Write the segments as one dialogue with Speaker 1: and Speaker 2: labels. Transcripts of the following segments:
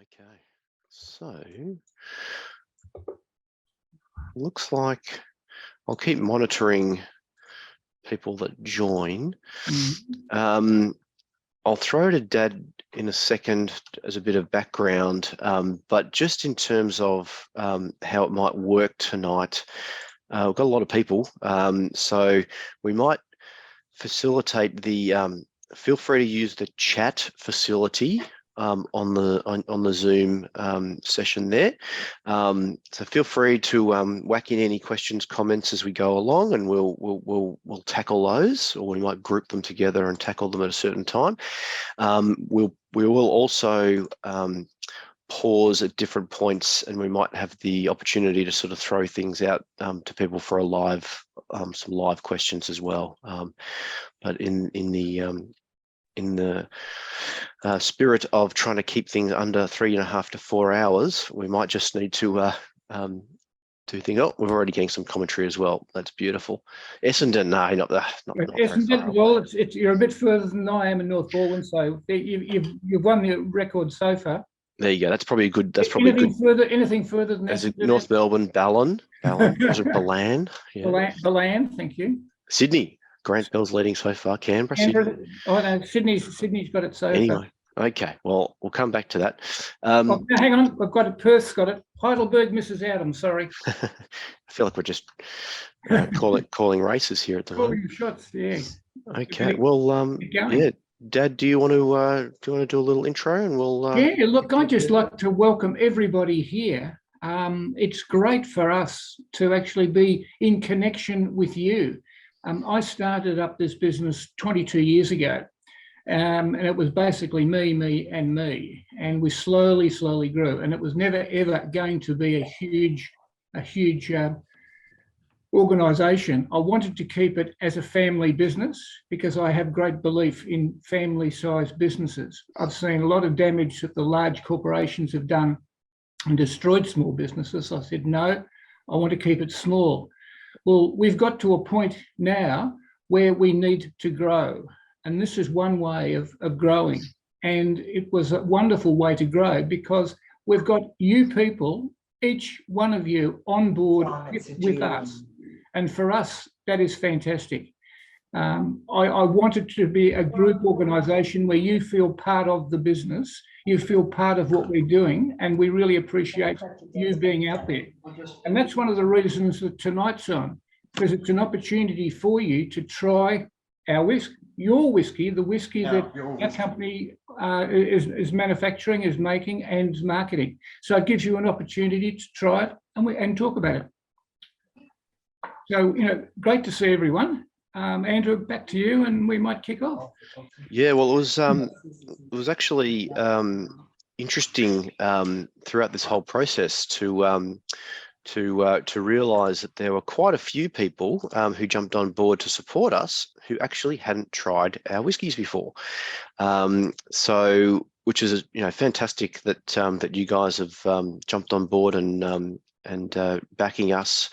Speaker 1: Okay, so looks like I'll keep monitoring people that join. I'll throw to Dad in a second as a bit of background, but just in terms of how it might work tonight, we've got a lot of people, so we might facilitate the, feel free to use the chat facility on the Zoom session there. So feel free to whack in any questions, comments as we go along, and we'll tackle those, or we might group them together and tackle them at a certain time. We will also pause at different points, and we might have the opportunity to sort of throw things out to people for a live, some live questions as well. But in the spirit of trying to keep things under 3.5 to 4 hours, we might just need to do things. Oh, we're already getting some commentary as well. That's beautiful. Essendon, no, not
Speaker 2: Essendon. Well, you're a bit further than I am in North Baldwin, so you've won the record so far.
Speaker 1: There you go. That's probably a good. That's probably
Speaker 2: anything further than that.
Speaker 1: North Melbourne, Ballon, was it Ballan?
Speaker 2: Yeah. Ballan, thank you.
Speaker 1: Sydney. Grant Bell's leading so far. Canberra.
Speaker 2: Oh no, Sydney's got it so far.
Speaker 1: Anyway, okay. Well, we'll come back to that.
Speaker 2: Oh, hang on, I've got it. Perth's got it. Heidelberg misses out. I'm sorry.
Speaker 1: I feel like we're just calling races here at the moment.
Speaker 2: Calling shots, yeah.
Speaker 1: Okay. Well, yeah. Dad, do you want to do a little intro, and we'll?
Speaker 2: Yeah. Look, I'd just like to welcome everybody here. It's great for us to actually be in connection with you. I started up this business 22 years ago, and it was basically me, and we slowly grew, and it was never ever going to be a huge organisation. I wanted to keep it as a family business because I have great belief in family-sized businesses. I've seen a lot of damage that the large corporations have done and destroyed small businesses. I said, no, I want to keep it small. Well, we've got to a point now where we need to grow. And this is one way of growing. And it was a wonderful way to grow because we've got you people, each one of you on board with us. And for us, that is fantastic. I wanted to be a group organisation where you feel part of the business, you feel part of what we're doing, and we really appreciate you being out there. And that's one of the reasons that tonight's on, because it's an opportunity for you to try our whiskey, your whiskey, the whiskey that our company is manufacturing, is making, and marketing. So it gives you an opportunity to try it and talk about it. So, great to see everyone. Andrew, back to you, and we might kick off.
Speaker 1: Yeah, well, it was actually interesting throughout this whole process to realise that there were quite a few people who jumped on board to support us who actually hadn't tried our whiskies before. So, which is fantastic that you guys have jumped on board and backing us,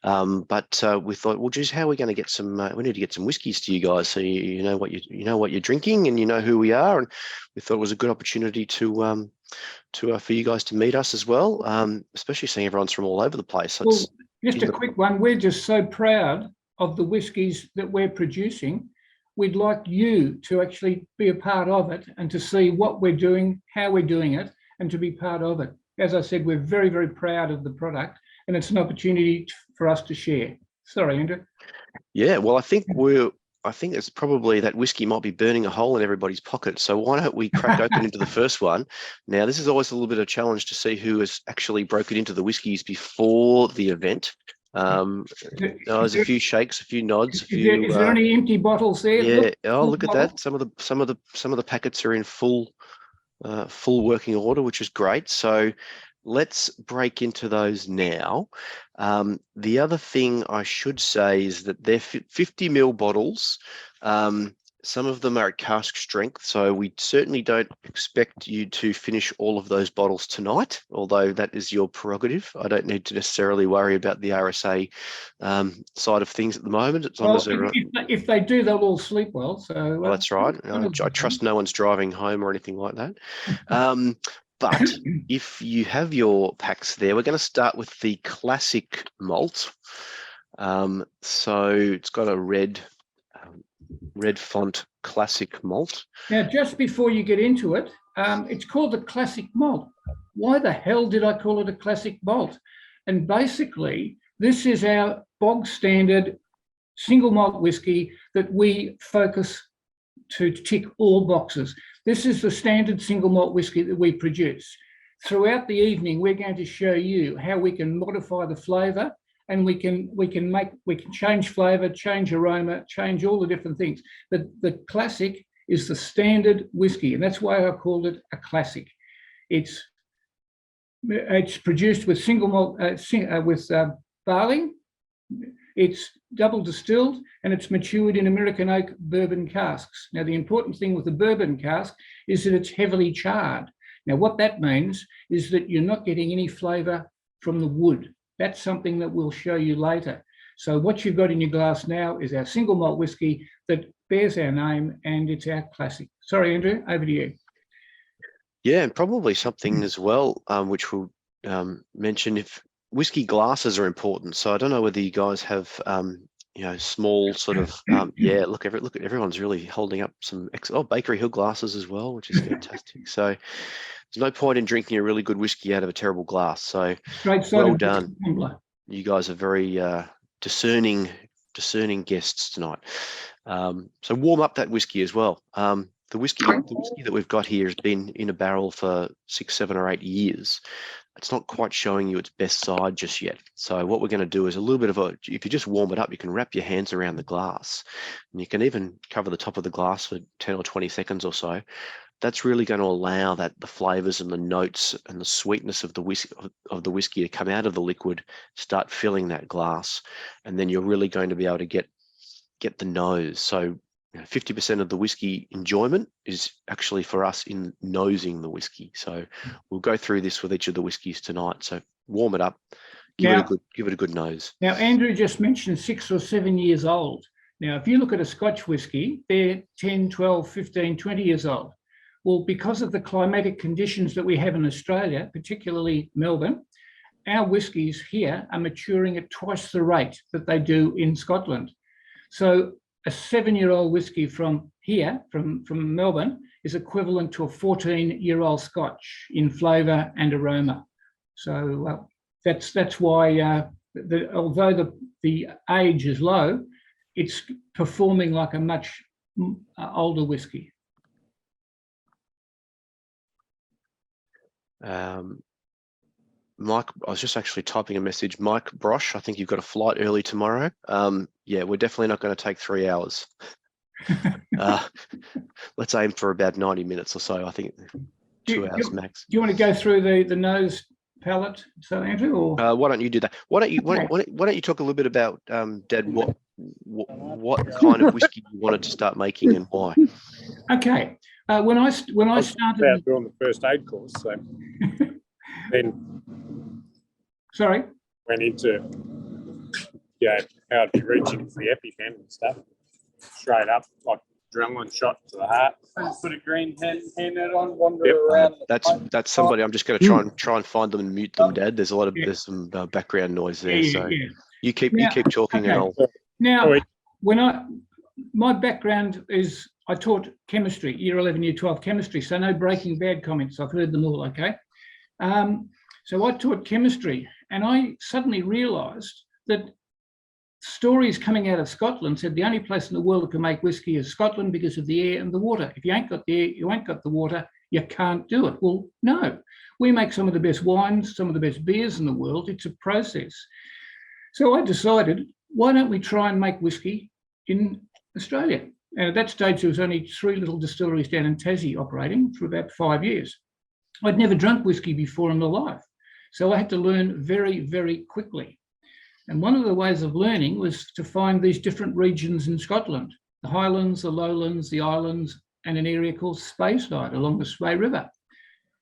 Speaker 1: but we thought, well, geez, how are we going to get some? We need to get some whiskies to you guys, so you know what you're drinking, and you know who we are. And we thought it was a good opportunity to for you guys to meet us as well, especially seeing everyone's from all over the place. So
Speaker 2: well, just a quick one. We're just so proud of the whiskies that we're producing. We'd like you to actually be a part of it and to see what we're doing, how we're doing it, and to be part of it. As I said, we're very, very proud of the product, and it's an opportunity for us to share. Sorry, Andrew.
Speaker 1: Yeah, well, I think it's probably that whiskey might be burning a hole in everybody's pocket. So why don't we crack open into the first one? Now, this is always a little bit of a challenge to see who has actually broken into the whiskies before the event. There's a few shakes, a few nods,
Speaker 2: Is there any empty bottles there?
Speaker 1: Yeah. Look at that. Some of the packets are in full working order, which is great. So let's break into those now. The other thing I should say is that they're 50 ml bottles. Some of them are at cask strength, so we certainly don't expect you to finish all of those bottles tonight, although that is your prerogative. I don't need to necessarily worry about the RSA side of things at the moment. As long as
Speaker 2: if they do, they'll all sleep well. So
Speaker 1: that's right. I trust no one's driving home or anything like that. But if you have your packs there, we're going to start with the classic malt. So it's got a red font, classic malt.
Speaker 2: Now, just before you get into it, it's called the classic malt. Why the hell did I call it a classic malt? And basically, this is our bog standard single malt whiskey that we focus to tick all boxes. This is the standard single malt whiskey that we produce. Throughout the evening, we're going to show you how we can modify the flavour, and we can change flavour, change aroma, change all the different things. But the classic is the standard whiskey, and that's why I called it a classic. It's produced with single malt with barley. It's double distilled, and it's matured in American oak bourbon casks. Now, the important thing with the bourbon cask is that it's heavily charred. Now, what that means is that you're not getting any flavour from the wood. That's something that we'll show you later. So what you've got in your glass now is our single malt whiskey that bears our name, and it's our classic. Sorry, Andrew, over to you.
Speaker 1: Yeah, and probably something as well, which we'll mention, if whiskey glasses are important. So I don't know whether you guys have, small sort of, yeah, look, everyone's really holding up some, Bakery Hill glasses as well, which is fantastic. So there's no point in drinking a really good whiskey out of a terrible glass. So well done. You guys are very discerning guests tonight. So warm up that whiskey as well. The whiskey that we've got here has been in a barrel for 6, 7, or 8 years. It's not quite showing you its best side just yet. So what we're going to do is a little bit of if you just warm it up, you can wrap your hands around the glass, and you can even cover the top of the glass for 10 or 20 seconds or so. That's really going to allow the flavors and the notes and the sweetness of the whiskey to come out of the liquid, start filling that glass, and then you're really going to be able to get the nose. So 50% of the whiskey enjoyment is actually for us in nosing the whiskey. So we'll go through this with each of the whiskeys tonight. So warm it up, give it a good nose.
Speaker 2: Now, Andrew just mentioned 6 or 7 years old. Now, if you look at a Scotch whiskey, they're 10, 12, 15, 20 years old. Well, because of the climatic conditions that we have in Australia, particularly Melbourne, our whiskies here are maturing at twice the rate that they do in Scotland. So a 7-year-old whiskey from here, from Melbourne, is equivalent to a 14-year-old Scotch in flavour and aroma. So that's why, although the age is low, it's performing like a much older whiskey.
Speaker 1: Mike, I was just actually typing a message. Mike Brosh, I think you've got a flight early tomorrow. Yeah, we're definitely not going to take 3 hours. Let's aim for about 90 minutes or so. I think 2 hours max.
Speaker 2: Do you want to go through the nose palette, so Andrew? Or
Speaker 1: why don't you do that? Why don't you talk a little bit about, Dad, what kind of whiskey you wanted to start making and why?
Speaker 2: Okay. When I started
Speaker 3: doing the first aid course, so then went into how to be reaching for the EpiPen and stuff, straight up like adrenaline shot to the heart. Put a green handnet on, wander around.
Speaker 1: That's somebody. I'm just going to try and find them and mute them, Dad. There's there's some background noise there. You keep talking,
Speaker 2: okay.
Speaker 1: and I'll.
Speaker 2: Now, my background is I taught chemistry, year 11, year 12 chemistry, so no Breaking Bad comments. I've heard them all, okay? So I taught chemistry, and I suddenly realised that stories coming out of Scotland said the only place in the world that can make whiskey is Scotland because of the air and the water. If you ain't got the air, you ain't got the water, you can't do it. Well, no. We make some of the best wines, some of the best beers in the world. It's a process. So I decided, why don't we try and make whiskey in Australia? And at that stage, there was only 3 little distilleries down in Tassie operating for about 5 years. I'd never drunk whiskey before in my life. So I had to learn very, very quickly. And one of the ways of learning was to find these different regions in Scotland, the Highlands, the Lowlands, the Islands, and an area called Speyside along the Spey River.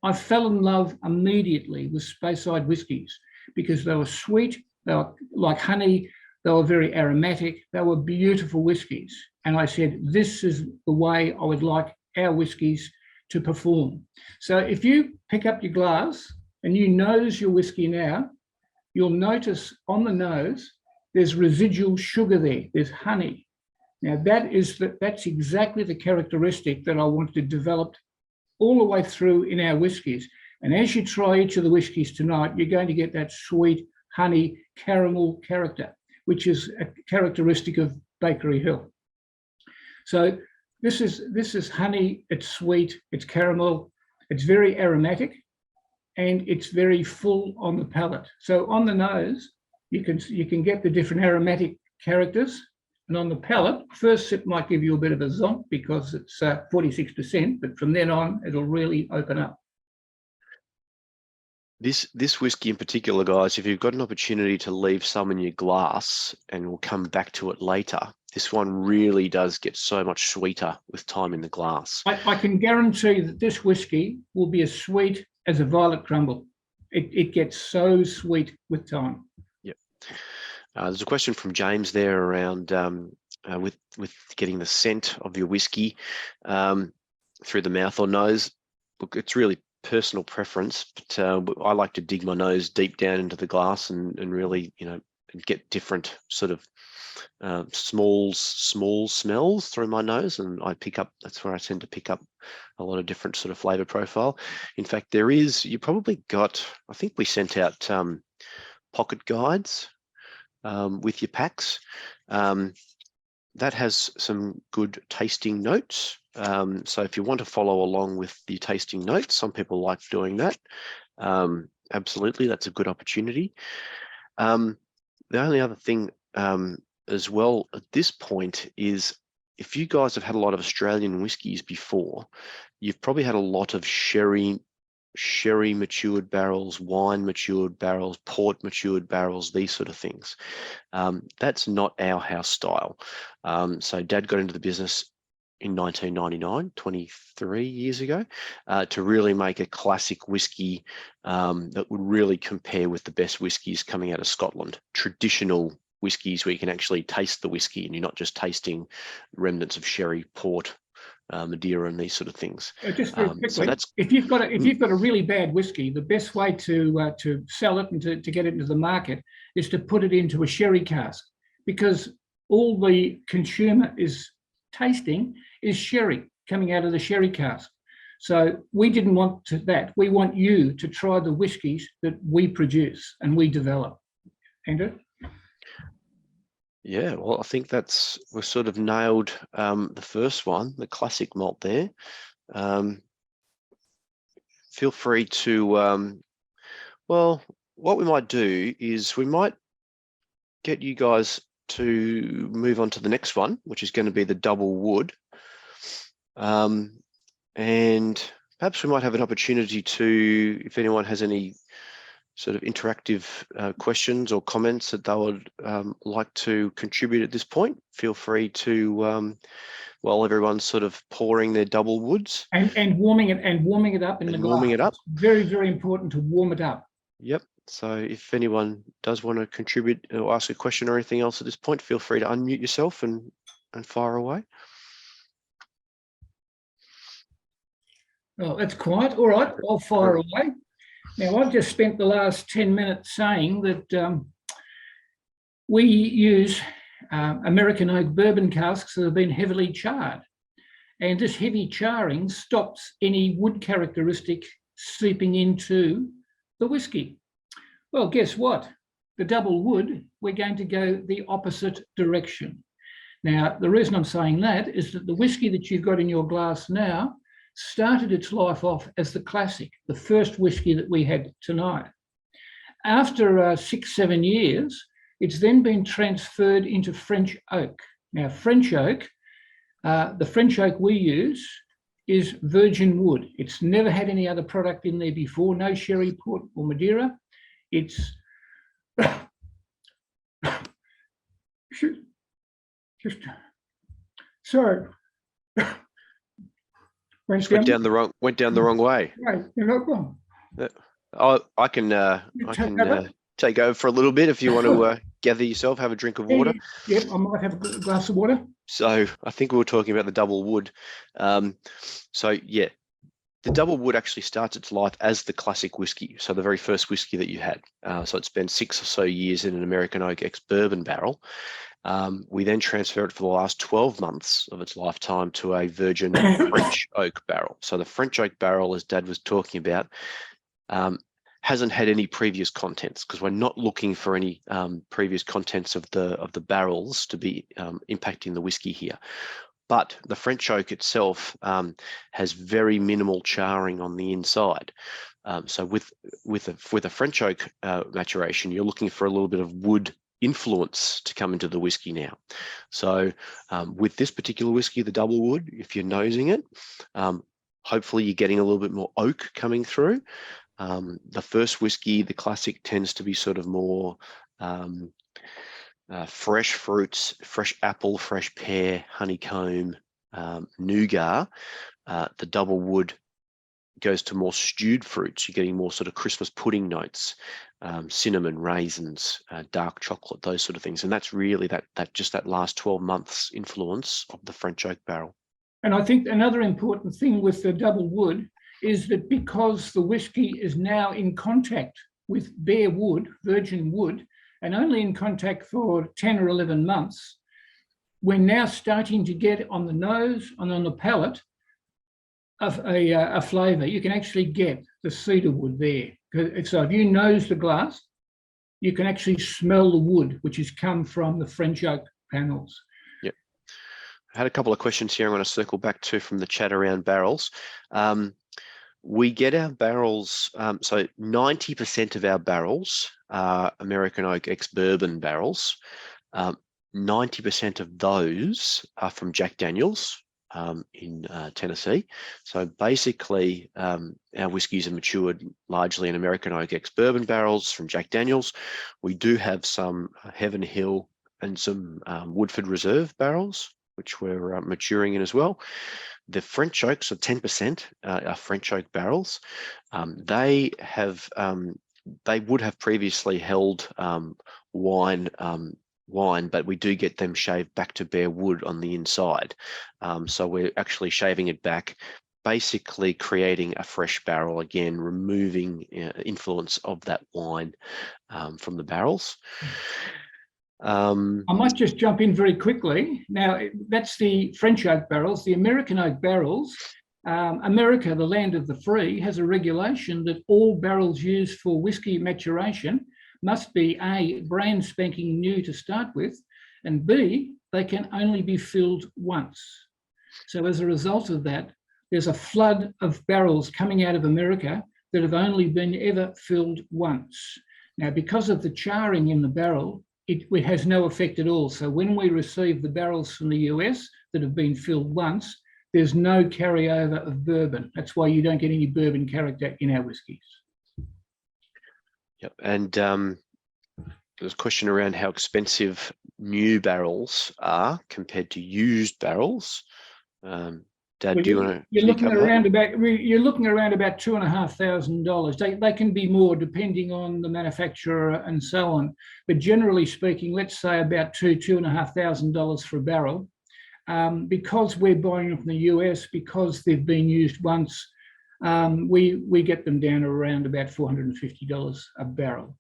Speaker 2: I fell in love immediately with Speyside whiskies because they were sweet, they were like honey, they were very aromatic, they were beautiful whiskies. And I said, this is the way I would like our whiskies to perform. So if you pick up your glass and you nose your whiskey now, you'll notice on the nose there's residual sugar there, there's honey. Now that's exactly the characteristic that I wanted to develop all the way through in our whiskies. And as you try each of the whiskies tonight, you're going to get that sweet honey caramel character, which is a characteristic of Bakery Hill. So this is honey, it's sweet, it's caramel, it's very aromatic, and it's very full on the palate. So on the nose, you can get the different aromatic characters, and on the palate, first sip might give you a bit of a zonk because it's 46%, but from then on, it'll really open up.
Speaker 1: This whiskey in particular, guys, if you've got an opportunity to leave some in your glass, and we'll come back to it later, this one really does get so much sweeter with time in the glass.
Speaker 2: I can guarantee that this whiskey will be as sweet as a violet crumble. It gets so sweet with time.
Speaker 1: Yep. There's a question from James there around with getting the scent of your whiskey through the mouth or nose. Look, it's really personal preference, but I like to dig my nose deep down into the glass and really, get different sort of small smells through my nose, and that's where I tend to pick up a lot of different sort of flavor profile. In fact, you probably got, I think we sent out pocket guides with your packs. That has some good tasting notes. So if you want to follow along with the tasting notes, some people like doing that. Absolutely, that's a good opportunity. The only other thing as well at this point is, if you guys have had a lot of Australian whiskies before, you've probably had a lot of sherry matured barrels, wine matured barrels, port matured barrels, these sort of things. That's not our house style. So Dad got into the business in 1999, 23 years ago, to really make a classic whiskey that would really compare with the best whiskies coming out of Scotland. Traditional whiskies where you can actually taste the whiskey and you're not just tasting remnants of sherry, port, Madeira, and these sort of things.
Speaker 2: Just very quickly,
Speaker 1: so that's,
Speaker 2: if you've got a really bad whiskey, the best way to sell it and to get it into the market is to put it into a sherry cask, because all the consumer is tasting is sherry coming out of the sherry cask. So we didn't want that. We want you to try the whiskies that we produce and we develop. Andrew?
Speaker 1: Yeah, well, I think we've sort of nailed the first one, the classic malt there. Feel free to, well, what we might do is we might get you guys to move on to the next one, which is going to be the double wood. And perhaps we might have an opportunity to, if anyone has any sort of interactive questions or comments that they would like to contribute at this point, feel free to, while everyone's sort of pouring their double woods.
Speaker 2: And warming it up in the glass.
Speaker 1: Warming it up.
Speaker 2: It's very, very important to warm it up.
Speaker 1: Yep. So if anyone does want to contribute or ask a question or anything else at this point, feel free to unmute yourself and fire away.
Speaker 2: Oh, that's quiet. All right, I'll fire away. Now, I've just spent the last 10 minutes saying that we use American oak bourbon casks that have been heavily charred. And this heavy charring stops any wood characteristic seeping into the whiskey. Well, guess what? The double wood, we're going to go the opposite direction. Now, the reason I'm saying that is that the whiskey that you've got in your glass now started its life off as the classic, the first whiskey that we had tonight. After 6-7 years, it's then been transferred into French oak. Now, French oak, the French oak we use is virgin wood. It's never had any other product in there before, no sherry, port, or Madeira. It's just sorry.
Speaker 1: Went down the wrong way.
Speaker 2: Right, you're not wrong.
Speaker 1: I can take over for a little bit if you want to gather yourself, have a drink of water.
Speaker 2: Yep, I might have a glass of water.
Speaker 1: So I think we were talking about the double wood. So yeah, The double wood actually starts its life as the classic whiskey, so the very first whiskey that you had. So it spent 6 or so years in an American oak ex-bourbon barrel. We then transfer it for the last 12 months of its lifetime to a virgin French oak barrel. So the French oak barrel, as Dad was talking about, hasn't had any previous contents, because we're not looking for any previous contents of the barrels to be impacting the whiskey here. But the French oak itself has very minimal charring on the inside. So with a French oak maturation, you're looking for a little bit of wood influence to come into the whiskey now. So with this particular whiskey, the double wood, if you're nosing it, hopefully you're getting a little bit more oak coming through. The first whiskey, the classic, tends to be sort of more fresh fruits, fresh apple, fresh pear, honeycomb, nougat. The double wood goes to more stewed fruits. You're getting more sort of Christmas pudding notes, cinnamon, raisins, dark chocolate, those sort of things. And that's really that just that last 12 months influence of the French oak barrel.
Speaker 2: And I think another important thing with the double wood is that because the whiskey is now in contact with bare wood, virgin wood, and only in contact for 10 or 11 months, we're now starting to get on the nose and on the palate of a flavour. You can actually get the cedar wood there. So if you nose the glass, you can actually smell the wood, which has come from the French oak panels.
Speaker 1: Yep. I had a couple of questions here I'm going to circle back to from the chat around barrels. We get our barrels, so 90% of our barrels are American oak ex-bourbon barrels. 90% of those are from Jack Daniels in Tennessee. So basically, our whiskies are matured largely in American oak ex-bourbon barrels from Jack Daniels. We do have some Heaven Hill and some Woodford Reserve barrels, which we're maturing in as well. The French oaks are 10% are French oak barrels. They would have previously held wine, but we do get them shaved back to bare wood on the inside. So we're actually shaving it back, basically creating a fresh barrel again, removing influence of that wine from the barrels.
Speaker 2: I might just jump in very quickly. Now, that's the French oak barrels. The American oak barrels, America, the land of the free, has a regulation that all barrels used for whiskey maturation must be A, brand spanking new to start with, and B, they can only be filled once. So as a result of that, there's a flood of barrels coming out of America that have only been ever filled once. Now, because of the charring in the barrel, it has no effect at all. So when we receive the barrels from the US that have been filled once, there's no carryover of bourbon. That's why you don't get any bourbon character in our whiskies.
Speaker 1: Yep. And there's a question around how expensive new barrels are compared to used barrels. Dad,
Speaker 2: well,
Speaker 1: do you want to?
Speaker 2: You're looking around about $2,500. They can be more depending on the manufacturer and so on. But generally speaking, let's say about $2,500 for a barrel. Because we're buying them from the US, because they've been used once, we get them down around about $450 a barrel.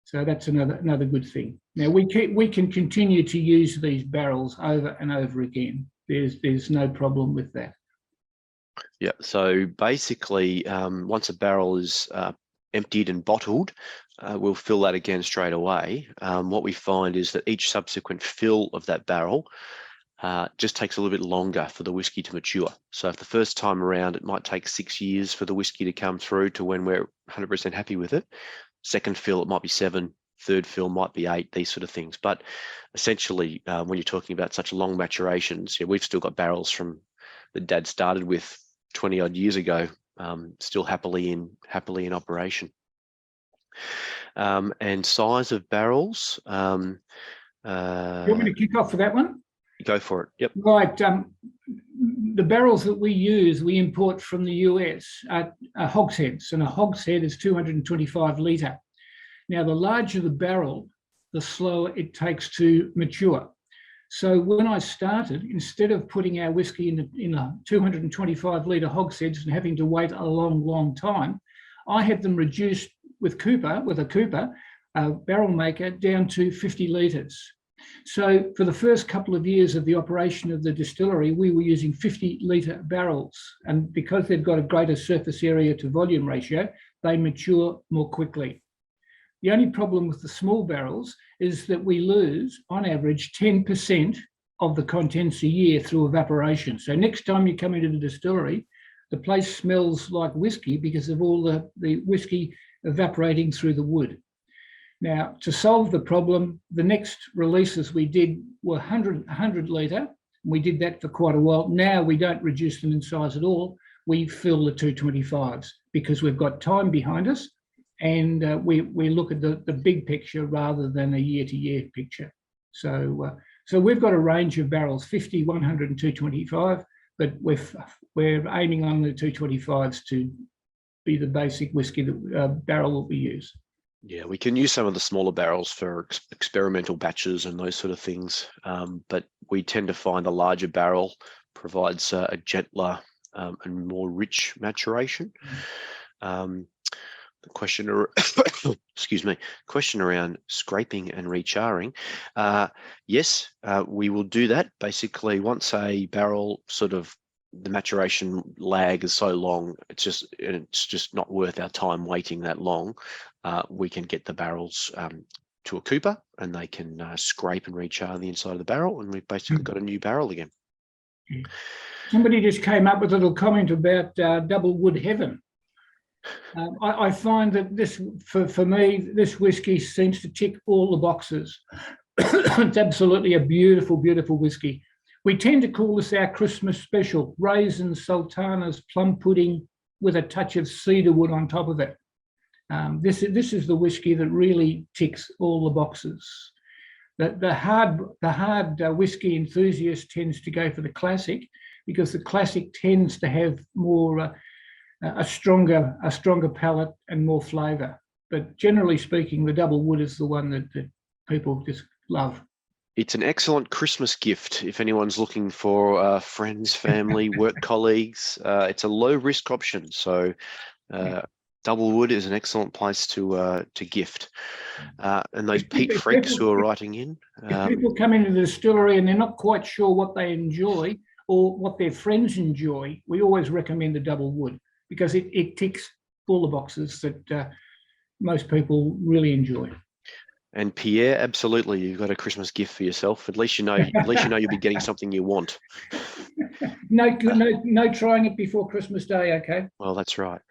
Speaker 2: So that's another good thing. Now we can continue to use these barrels over and over again. There's no problem with that.
Speaker 1: Yeah. So basically, once a barrel is emptied and bottled, we'll fill that again straight away. What we find is that each subsequent fill of that barrel just takes a little bit longer for the whiskey to mature. So if the first time around, it might take 6 years for the whiskey to come through to when we're 100% happy with it. Second fill, it might be 7. Third fill might be 8, these sort of things. But essentially, when you're talking about such long maturations, we've still got barrels from that Dad started with 20 odd years ago, still happily in operation. And size of barrels.
Speaker 2: You want me to kick off for that one?
Speaker 1: Go for it. Yep.
Speaker 2: Right. The barrels that we use, we import from the US are hogsheads, and a hogshead is 225 litre. Now, the larger the barrel, the slower it takes to mature. So when I started, instead of putting our whiskey in a 225 litre hogsheads and having to wait a long, long time, I had them reduced with a Cooper barrel maker down to 50 litres. So for the first couple of years of the operation of the distillery, we were using 50-litre barrels. And because they've got a greater surface area to volume ratio, they mature more quickly. The only problem with the small barrels is that we lose, on average, 10% of the contents a year through evaporation. So next time you come into the distillery, the place smells like whiskey because of all the whiskey evaporating through the wood. Now, to solve the problem, the next releases we did were 100 litre. We did that for quite a while. Now we don't reduce them in size at all. We fill the 225s because we've got time behind us, and we look at the big picture rather than a year-to-year picture. So we've got a range of barrels, 50, 100 and 225, but we're aiming on the 225s to be the basic whiskey barrel that we use.
Speaker 1: Yeah, we can use some of the smaller barrels for experimental batches and those sort of things, but we tend to find a larger barrel provides a gentler and more rich maturation. The question, excuse me, question around scraping and recharring. Yes, we will do that. Basically, once a barrel the maturation lag is so long, it's just not worth our time waiting that long. We can get the barrels to a cooper and they can scrape and rechar the inside of the barrel, and we've basically got a new barrel again.
Speaker 2: Somebody just came up with a little comment about double wood heaven. I find that this, for me, this whiskey seems to tick all the boxes. It's absolutely a beautiful, beautiful whiskey. We tend to call this our Christmas special: raisins, sultanas, plum pudding with a touch of cedar wood on top of it. This is the whiskey that really ticks all the boxes. The hard whiskey enthusiast tends to go for the classic because the classic tends to have more a stronger palate and more flavour. But generally speaking, the double wood is the one that people just love.
Speaker 1: It's an excellent Christmas gift if anyone's looking for friends, family, work colleagues. It's a low-risk option, so double wood is an excellent place to gift. And those Pete freaks who are writing in.
Speaker 2: If people come into the distillery and they're not quite sure what they enjoy or what their friends enjoy, we always recommend the double wood because it ticks all the boxes that most people really enjoy. And
Speaker 1: Pierre, absolutely, you've got a Christmas gift for yourself. At least you know you'll be getting something you want.
Speaker 2: No trying it before Christmas Day, okay?
Speaker 1: Well, that's right.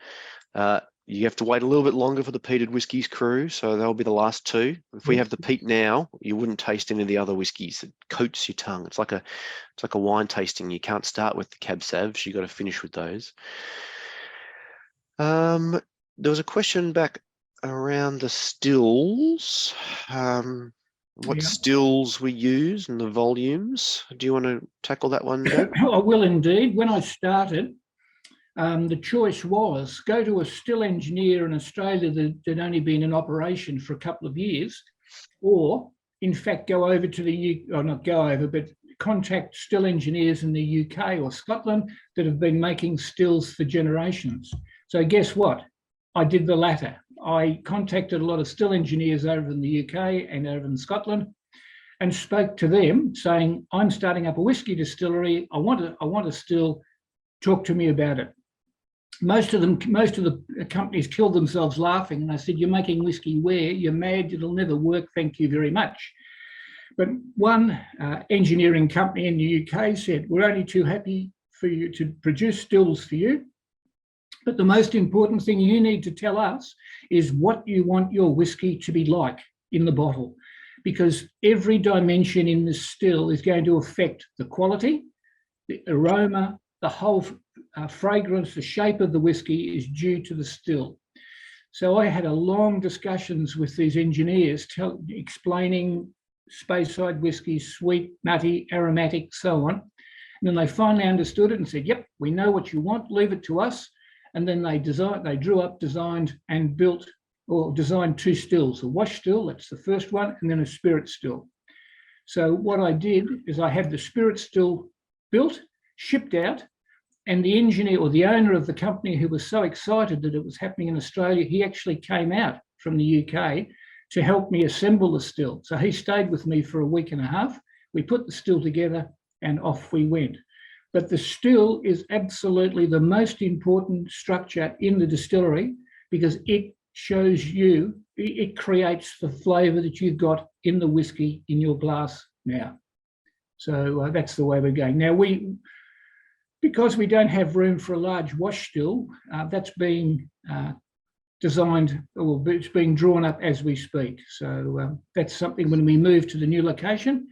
Speaker 1: You have to wait a little bit longer for the peated whiskies crew, so they'll be the last two. If we have the peat now, you wouldn't taste any of the other whiskies. It coats your tongue. It's like a wine tasting. You can't start with the Cab Savs. You got to finish with those. There was a question back around the stills, what stills we use and the volumes. Do you want to tackle that one, Dad?
Speaker 2: I will indeed. When I started, the choice was go to a still engineer in Australia that had only been in operation for a couple of years, or in fact go over to the UK, or not go over, but contact still engineers in the UK or Scotland that have been making stills for generations. So guess what? I did the latter. I contacted a lot of still engineers over in the UK and over in Scotland and spoke to them saying, I'm starting up a whiskey distillery. I want a still, talk to me about it. Most of the companies killed themselves laughing. And I said, you're making whiskey where? You're mad, it'll never work, thank you very much. But one engineering company in the UK said, we're only too happy for you to produce stills for you. But the most important thing you need to tell us is what you want your whiskey to be like in the bottle, because every dimension in this still is going to affect the quality, the aroma, the whole fragrance, the shape of the whiskey is due to the still. So I had a long discussions with these engineers explaining Speyside whiskey, sweet, nutty, aromatic, so on. And then they finally understood it and said, yep, we know what you want, leave it to us. And then they drew up, designed and built or designed two stills, a wash still, that's the first one, and then a spirit still. So what I did is I had the spirit still built, shipped out, and the engineer or the owner of the company, who was so excited that it was happening in Australia, he actually came out from the UK to help me assemble the still. So he stayed with me for a week and a half. We put the still together and off we went. But the still is absolutely the most important structure in the distillery, because it shows you, it creates the flavour that you've got in the whiskey in your glass now. So that's the way we're going. Now, because we don't have room for a large wash still, that's being designed, or it's being drawn up as we speak. So that's something when we move to the new location.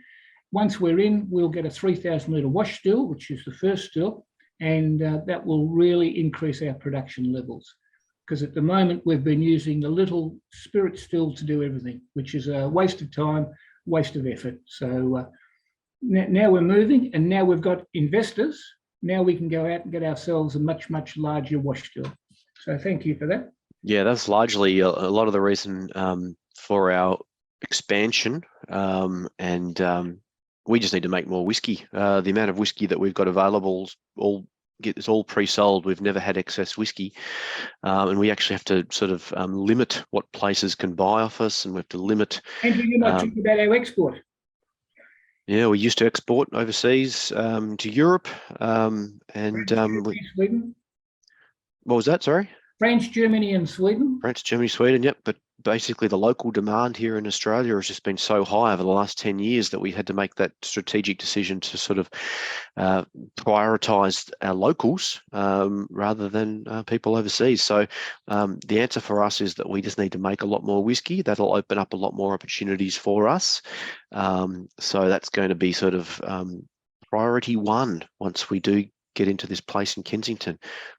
Speaker 2: Once we're in, we'll get a 3,000 litre wash still, which is the first still, and that will really increase our production levels. Because at the moment, we've been using the little spirit still to do everything, which is a waste of time, waste of effort. So now we're moving, and now we've got investors. Now we can go out and get ourselves a much, much larger wash still. So thank you for that.
Speaker 1: Yeah, that's largely a lot of the reason for our expansion, and we just need to make more whiskey. The amount of whiskey that we've got available is all pre-sold. We've never had excess whiskey, and we actually have to sort of limit what places can buy off us, and we have to limit.
Speaker 2: Andrew, you might talk about our export.
Speaker 1: Yeah, we used to export overseas to Europe, and
Speaker 2: Sweden.
Speaker 1: What was that? Sorry.
Speaker 2: France, Germany, and Sweden.
Speaker 1: France, Germany, Sweden. Yep, but basically the local demand here in Australia has just been so high over the last 10 years that we had to make that strategic decision to sort of prioritise our locals rather than people overseas. So the answer for us is that we just need to make a lot more whiskey. That'll open up a lot more opportunities for us. So that's going to be sort of priority one once we do get into this place in Kensington,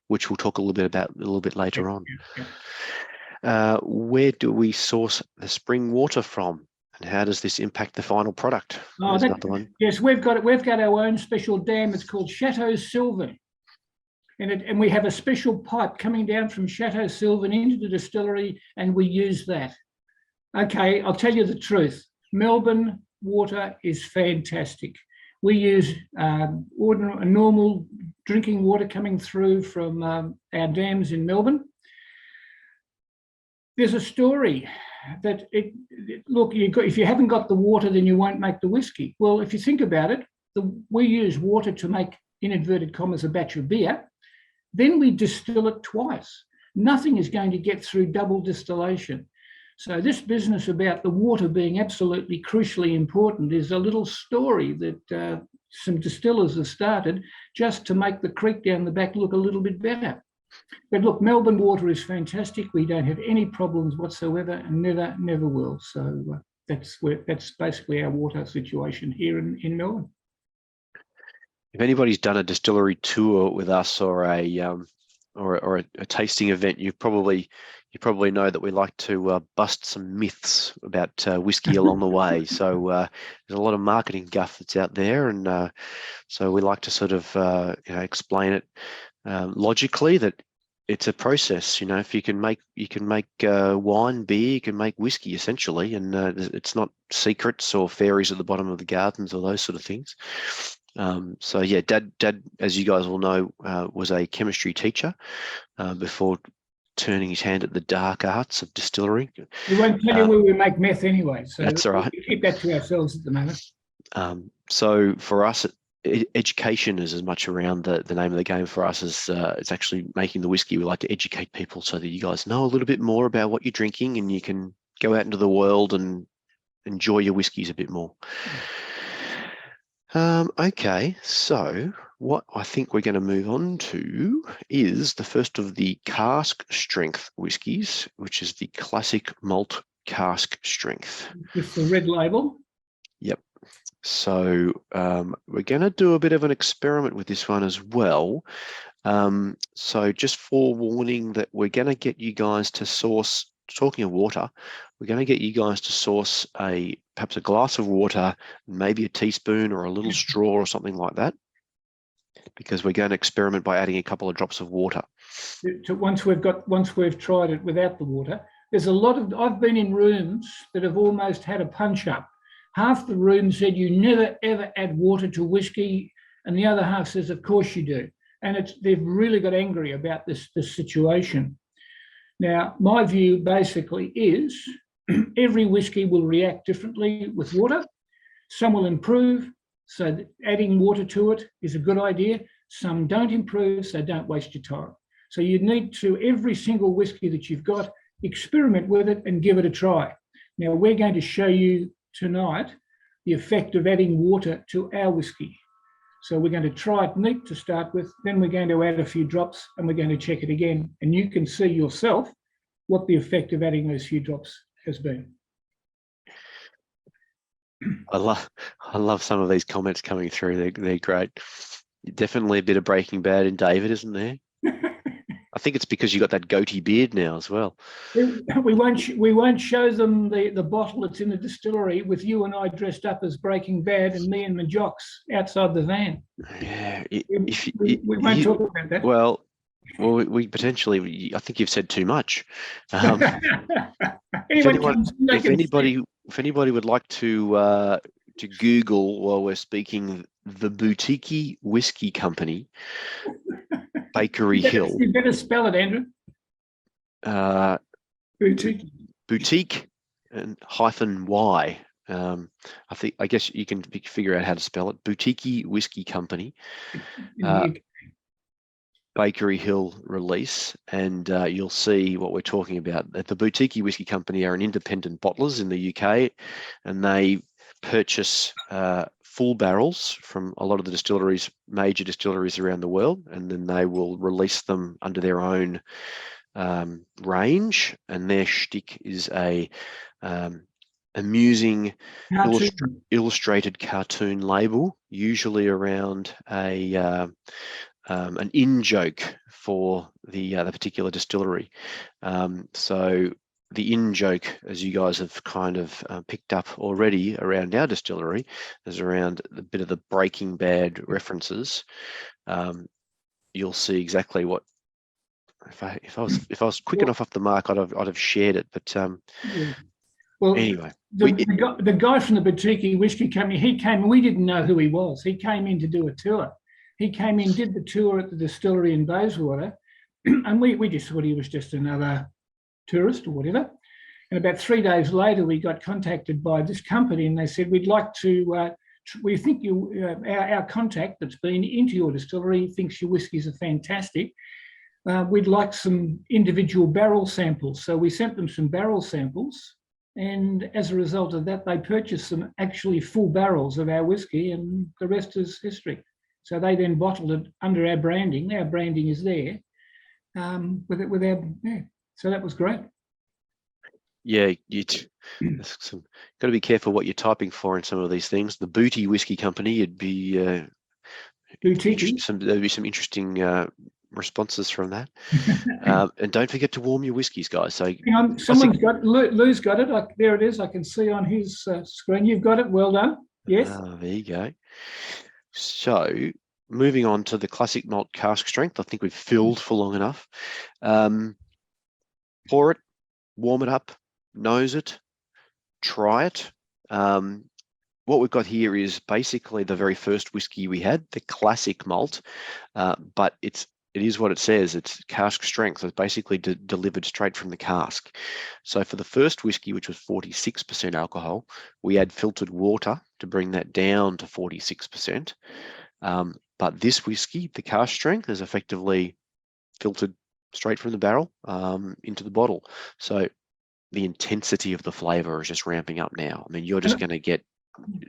Speaker 1: which we'll talk a little bit later on. Where do we source the spring water from, and how does this impact the final product? Another one.
Speaker 2: Yes, we've got our own special dam. It's called Chateau Sylvan, and we have a special pipe coming down from Chateau Sylvan into the distillery, and we use that. Okay, I'll tell you the truth. Melbourne water is fantastic. We use normal drinking water coming through from our dams in Melbourne. There's a story that look, if you haven't got the water, then you won't make the whiskey. Well, if you think about it, we use water to make, in inverted commas, a batch of beer. Then we distill it twice. Nothing is going to get through double distillation. So this business about the water being absolutely crucially important is a little story that some distillers have started just to make the creek down the back look a little bit better. But look, Melbourne water is fantastic. We don't have any problems whatsoever, and never will. So that's basically our water situation here in Melbourne.
Speaker 1: If anybody's done a distillery tour with us or a tasting event, you probably know that we like to bust some myths about whiskey along the way. So there's a lot of marketing guff that's out there, and so we like to sort of explain it logically, that it's a process. If you can make wine, beer, you can make whiskey essentially, and it's not secrets or fairies at the bottom of the gardens or those sort of things. So yeah, Dad, as you guys all know, was a chemistry teacher before turning his hand at the dark arts of distillery.
Speaker 2: We won't tell you where we make meth anyway, so
Speaker 1: that's all right.
Speaker 2: We keep that to ourselves at the moment.
Speaker 1: So for us, education is as much around the name of the game for us as it's actually making the whiskey. We like to educate people so that you guys know a little bit more about what you're drinking, and you can go out into the world and enjoy your whiskies a bit more. Okay, so what I think we're going to move on to is the first of the cask strength whiskies, which is the classic malt cask strength.
Speaker 2: With the red label?
Speaker 1: Yep. So we're going to do a bit of an experiment with this one as well. So just forewarning that we're going to get you guys to source, talking of water, we're going to get you guys to source perhaps a glass of water, maybe a teaspoon or a little straw or something like that, because we're going to experiment by adding a couple of drops of water.
Speaker 2: Once we've tried it without the water, there's a lot of, I've been in rooms that have almost had a punch up Half the room said you never, ever add water to whiskey, and the other half says, of course you do. And they've really got angry about this situation. Now, my view basically is every whiskey will react differently with water. Some will improve, so adding water to it is a good idea. Some don't improve, so don't waste your time. So you need to, every single whiskey that you've got, experiment with it and give it a try. Now, we're going to show you tonight the effect of adding water to our whiskey. So we're going to try it neat to start with, then we're going to add a few drops and we're going to check it again. And you can see yourself what the effect of adding those few drops has been.
Speaker 1: I love some of these comments coming through. They're great. Definitely a bit of Breaking Bad in David, isn't there? I think it's because you got that goatee beard now as well.
Speaker 2: We won't show them the bottle that's in the distillery with you and I dressed up as Breaking Bad and me and the jocks outside the van.
Speaker 1: Yeah,
Speaker 2: we won't talk about that.
Speaker 1: Well, we potentially. I think you've said too much. If anybody would like to Google while we're speaking, the Boutique Whiskey Company, Bakery Hill.
Speaker 2: You better spell it, Andrew.
Speaker 1: Boutique and -Y. I guess you can figure out how to spell it. Boutique Whiskey Company, Bakery Hill release, and you'll see what we're talking about. The Boutique Whiskey Company are an independent bottlers in the UK, and they purchase full barrels from a lot of the major distilleries around the world, and then they will release them under their own range. And their shtick is a amusing illustrated cartoon label, usually around an in-joke for the particular distillery. So the in-joke, as you guys have kind of picked up already around our distillery, is around a bit of the Breaking Bad references. You'll see exactly what. If I was quick enough off the mark, I'd have shared it. But
Speaker 2: yeah. Well,
Speaker 1: anyway,
Speaker 2: the guy from the Boutique Whiskey Company, he came. We didn't know who he was. He came in to do a tour. He came in, did the tour at the distillery in Bayswater, and we just thought he was just another tourist or whatever. And about 3 days later, we got contacted by this company, and they said, we'd like to, we think our contact that's been into your distillery thinks your whiskies are fantastic. We'd like some individual barrel samples. So we sent them some barrel samples, and as a result of that, they purchased some actually full barrels of our whiskey, and the rest is history. So they then bottled it under our branding. Our branding is there with our, yeah. So that was great.
Speaker 1: Yeah, got to be careful what you're typing for in some of these things. The Booty Whiskey Company, there'd be some interesting responses from that. And don't forget to warm your whiskies, guys. So
Speaker 2: someone's got Lou's got it. There it is. I can see on his screen. You've got it. Well done. Yes.
Speaker 1: There you go. So moving on to the classic malt cask strength. I think we've filled for long enough. Pour it, warm it up, nose it, try it. What we've got here is basically the very first whiskey we had, the classic malt, but it is what it says. It's cask strength. It's basically delivered straight from the cask. So for the first whiskey, which was 46% alcohol, we had filtered water to bring that down to 46%. But this whiskey, the cask strength, is effectively filtered straight from the barrel into the bottle. So the intensity of the flavor is just ramping up now. I mean, you're just going to get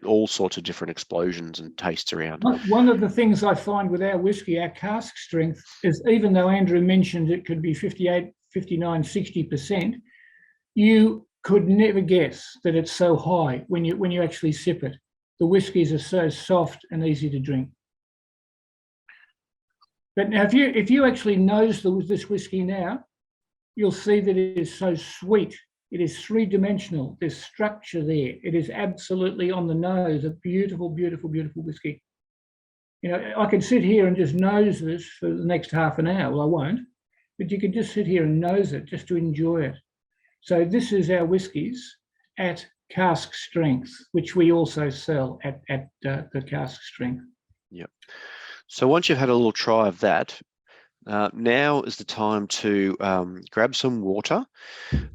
Speaker 1: all sorts of different explosions and tastes around.
Speaker 2: One of the things I find with our whiskey, our cask strength, is even though Andrew mentioned it could be 58, 59, 60%, you could never guess that it's so high when you actually sip it. The whiskies are so soft and easy to drink. But now, if you actually nose this whiskey now, you'll see that it is so sweet. It is three-dimensional. There's structure there. It is absolutely on the nose, a beautiful, beautiful, beautiful whiskey. You know, I could sit here and just nose this for the next half an hour. Well, I won't, but you could just sit here and nose it just to enjoy it. So this is our whiskies at cask strength, which we also sell at the cask strength.
Speaker 1: Yep. So once you've had a little try of that, now is the time to grab some water,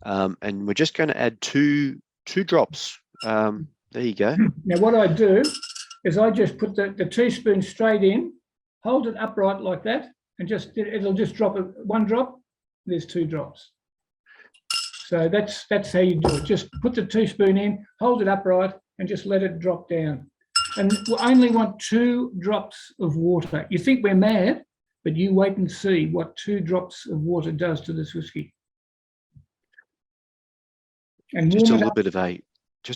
Speaker 1: and we're just going to add two drops. There you go.
Speaker 2: Now, what I do is I just put the teaspoon straight in, hold it upright like that, and it'll just drop one drop. There's 2 drops. So that's how you do it. Just put the teaspoon in, hold it upright, and just let it drop down. And we only want 2 drops of water. You think we're mad, but you wait and see what 2 drops of water does to this whiskey. And
Speaker 1: Just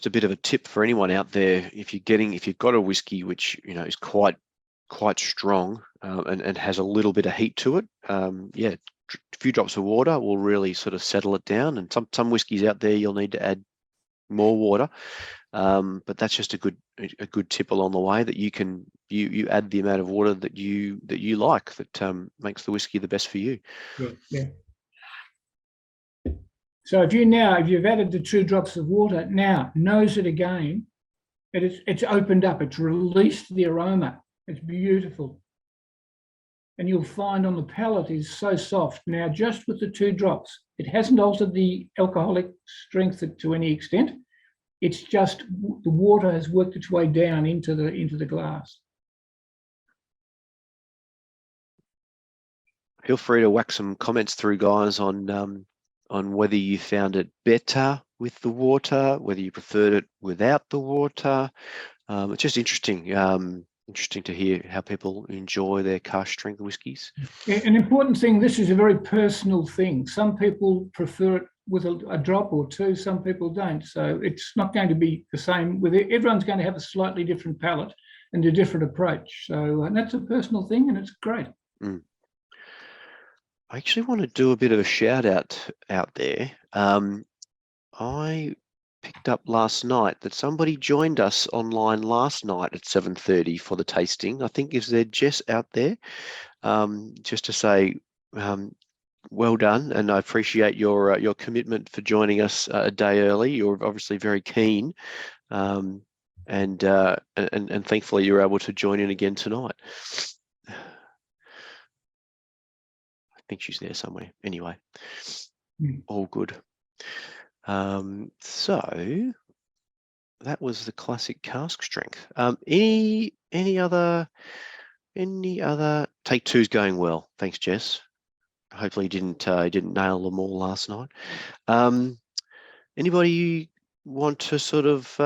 Speaker 1: a bit of a tip for anyone out there: if you've got a whiskey which is quite strong and has a little bit of heat to it, yeah, a few drops of water will really sort of settle it down. And some whiskies out there you'll need to add more water, but that's just a good tip along the way, that you add the amount of water that you like, that makes the whiskey the best for you.
Speaker 2: Yeah. So if you've added the 2 drops of water, now nose it again. It's opened up. It's released the aroma. It's beautiful. And you'll find on the palate is so soft. Now, just with the 2 drops, it hasn't altered the alcoholic strength to any extent. It's just the water has worked its way down into the glass.
Speaker 1: Feel free to whack some comments through, guys, on whether you found it better with the water, whether you preferred it without the water. It's just interesting to hear how people enjoy their cask strength whiskies.
Speaker 2: An important thing, this is a very personal thing. Some people prefer it with a drop or 2, some people don't. So it's not going to be the same with it. Everyone's going to have a slightly different palate and a different approach. So and that's a personal thing, and it's great.
Speaker 1: I actually want to do a bit of a shout out there. I picked up last night that somebody joined us online last night at 7:30 for the tasting. I think is there Jess out there, just to say well done, and I appreciate your commitment for joining us a day early. You're obviously very keen, and thankfully you're able to join in again tonight. I think she's there somewhere. Anyway, all good. So that was the classic cask strength. Any other take two's going well? Thanks, Jess. Hopefully you didn't nail them all last night. Anybody want to sort of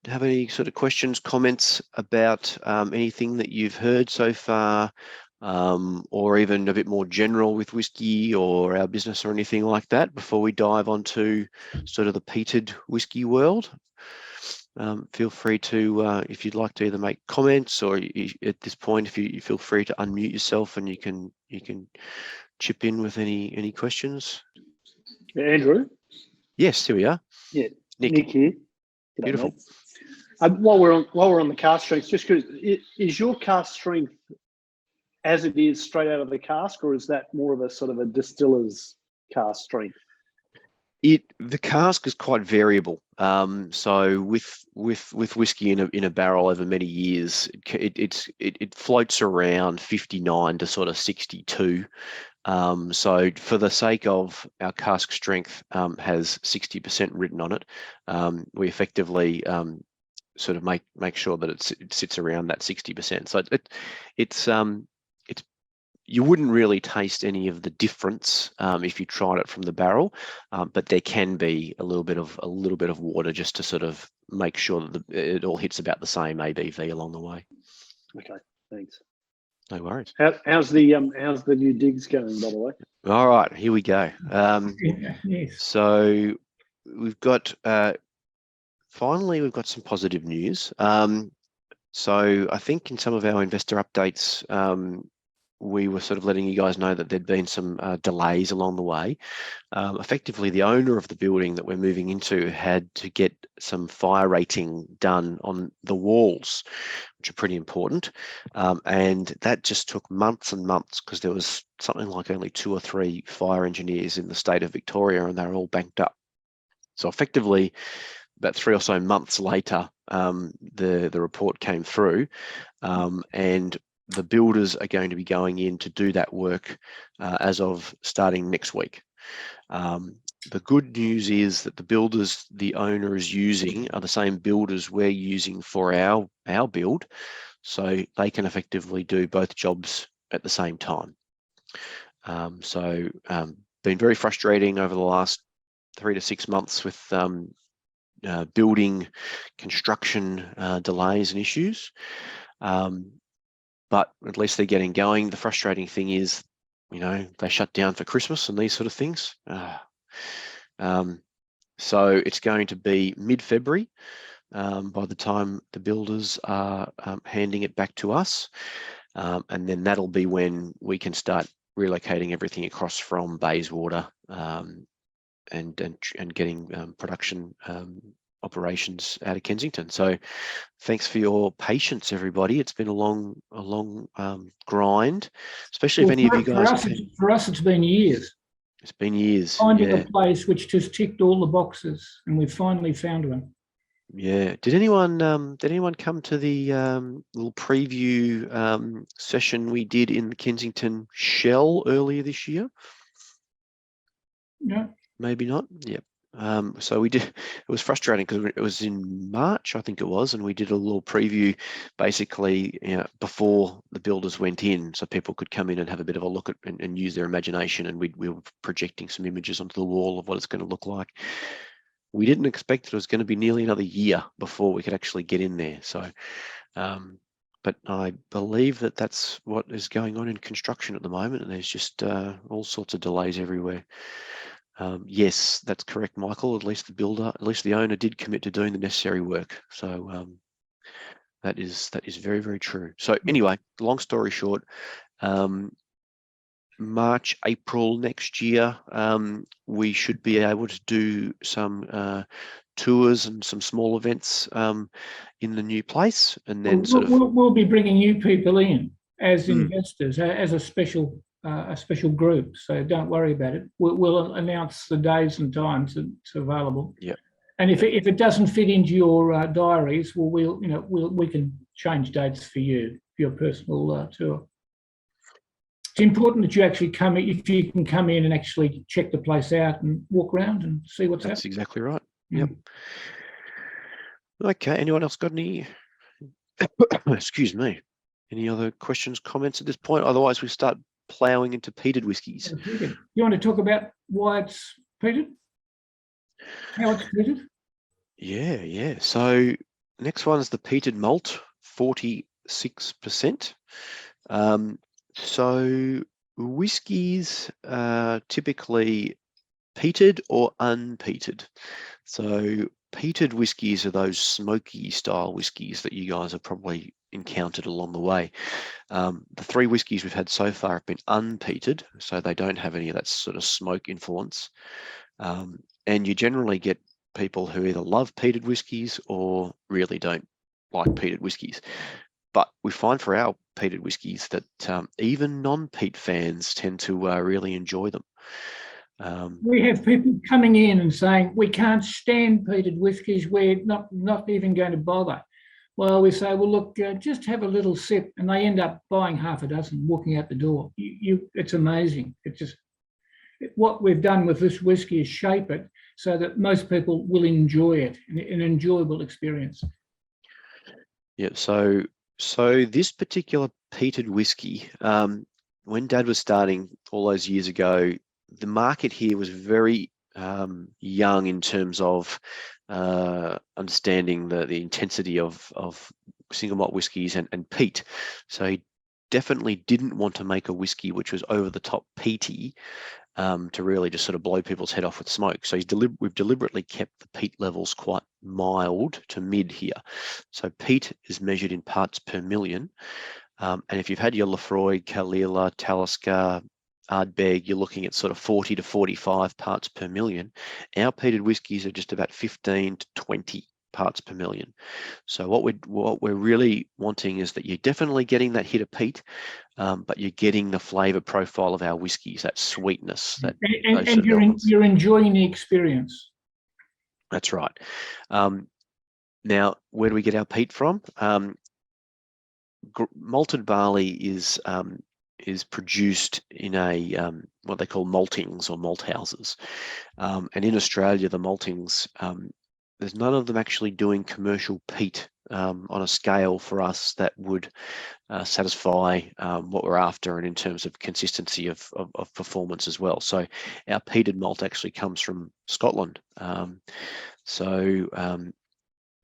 Speaker 1: have any sort of questions, comments about anything that you've heard so far, or even a bit more general with whiskey or our business or anything like that, before we dive onto sort of the peated whiskey world? Feel free to, if you'd like to either make comments, or at this point, if you feel free to unmute yourself and you can chip in with any questions.
Speaker 4: Andrew?
Speaker 1: Yes, here we are.
Speaker 4: Yeah,
Speaker 1: Nick
Speaker 4: here. G'day,
Speaker 1: Beautiful.
Speaker 4: mate. While we're on the cask strength, just because is your cask strength as it is straight out of the cask, or is that more of a sort of a distiller's cask strength?
Speaker 1: The cask is quite variable. So with whiskey in a barrel over many years, it floats around 59 to sort of 62. So for the sake of our cask strength has 60% written on it, we effectively sort of make sure that it sits around that 60%. So it's you wouldn't really taste any of the difference if you tried it from the barrel, but there can be a little bit of water just to sort of make sure that it all hits about the same ABV along the way.
Speaker 4: Okay, thanks.
Speaker 1: No worries.
Speaker 4: How's the new digs going, by the way?
Speaker 1: All right, here we go.
Speaker 2: Yes.
Speaker 1: So we've got finally we've got some positive news. So I think in some of our investor updates, we were sort of letting you guys know that there'd been some delays along the way. Effectively, the owner of the building that we're moving into had to get some fire rating done on the walls, which are pretty important. And that just took months and months, because there was something like only 2 or 3 fire engineers in the state of Victoria, and they're all banked up. So effectively, about 3 or so months later, the report came through, and the builders are going to be going in to do that work as of starting next week. The good news is that the builders the owner is using are the same builders we're using for our build, so they can effectively do both jobs at the same time. Been very frustrating over the last 3 to 6 months with building construction delays and issues, but at least they're getting going. The frustrating thing is, they shut down for Christmas and these sort of things. So it's going to be mid-February by the time the builders are handing it back to us, and then that'll be when we can start relocating everything across from Bayswater and getting production operations out of Kensington. So thanks for your patience, everybody. It's been a long grind, especially if any of you guys.
Speaker 2: For us, it's been years.
Speaker 1: It's been years.
Speaker 2: Finding a place which just ticked all the boxes, and we've finally found one.
Speaker 1: Yeah. Did anyone come to the little preview session we did in the Kensington Shell earlier this year?
Speaker 2: No.
Speaker 1: Maybe not. Yep. So we did. It was frustrating because it was in March, I think it was, and we did a little preview, basically, before the builders went in, so people could come in and have a bit of a look at and use their imagination. And we were projecting some images onto the wall of what it's going to look like. We didn't expect it was going to be nearly another year before we could actually get in there. So, but I believe that that's what is going on in construction at the moment, and there's just all sorts of delays everywhere. Yes, that's correct, Michael. At least the owner did commit to doing the necessary work. So that is very, very true. So anyway, long story short, March, April next year, we should be able to do some tours and some small events in the new place, and then
Speaker 2: we'll be bringing you people in as investors, as a special group. So don't worry about it. We'll announce the days and times that it's available.
Speaker 1: Yeah.
Speaker 2: And if it doesn't fit into your diaries, we can change dates for you for your personal tour. It's important that you actually come in, if you can come in and actually check the place out and walk around and see what's happening.
Speaker 1: That's exactly right. Yep. Okay. Anyone else got any? Excuse me. Any other questions, comments at this point? Otherwise, we start ploughing into peated whiskies.
Speaker 2: You want to talk about why it's peated? How it's peated?
Speaker 1: Yeah. So next one is the peated malt, 46%. So whiskies are typically peated or unpeated. So peated whiskies are those smoky style whiskies that you guys have probably encountered along the way. The 3 whiskies we've had so far have been unpeated, so they don't have any of that sort of smoke influence. And you generally get people who either love peated whiskies or really don't like peated whiskies. But we find for our peated whiskies that even non-peat fans tend to really enjoy them.
Speaker 2: We have people coming in and saying, we can't stand peated whiskies, we're not even going to bother. Well, we say, well, look, just have a little sip, and they end up buying half a dozen, walking out the door. It's amazing. It's just what we've done with this whiskey is shape it so that most people will enjoy it, an enjoyable experience.
Speaker 1: Yeah, so this particular peated whiskey, when Dad was starting all those years ago, the market here was very young in terms of understanding the intensity of single malt whiskies and peat. So he definitely didn't want to make a whiskey which was over the top peaty to really just sort of blow people's head off with smoke. So we've deliberately kept the peat levels quite mild to mid here. So peat is measured in parts per million. And if you've had your Lefroy, Kalila, Talisker, Ardbeg, you're looking at sort of 40 to 45 parts per million. Our peated whiskies are just about 15 to 20 parts per million. So what we're really wanting is that you're definitely getting that hit of peat, but you're getting the flavour profile of our whiskies, that sweetness,
Speaker 2: and you're enjoying the experience.
Speaker 1: That's right. Now, where do we get our peat from? Malted barley is produced in a what they call maltings or malt houses, and in Australia, the maltings, there's none of them actually doing commercial peat on a scale for us that would satisfy what we're after, and in terms of consistency of performance as well. So our peated malt actually comes from Scotland.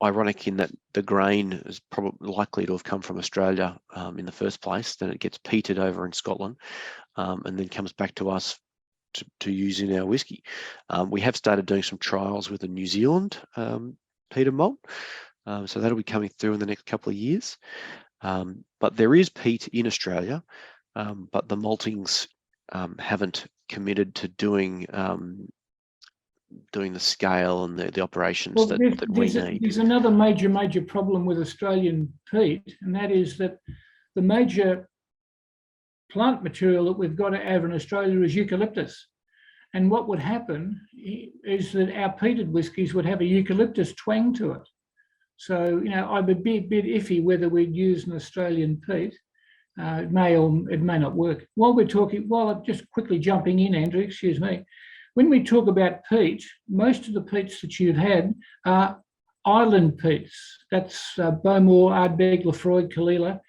Speaker 1: Ironic in that the grain is probably likely to have come from Australia in the first place, then it gets peated over in Scotland, and then comes back to us to use in our whiskey. We have started doing some trials with a New Zealand peated malt, so that'll be coming through in the next couple of years. But there is peat in Australia, but the maltings haven't committed to doing the scale and the operations that we need.
Speaker 2: There's another major problem with Australian peat, and that is that the major plant material that we've got to have in Australia is eucalyptus. And what would happen is that our peated whiskies would have a eucalyptus twang to it. So, I'd be a bit iffy whether we'd use an Australian peat. It may or it may not work. While I'm just quickly jumping in, Andrew, excuse me. When we talk about peat, most of the peats that you've had are island peats. That's Bowmore, Ardbeg, Lefroy, Kalila,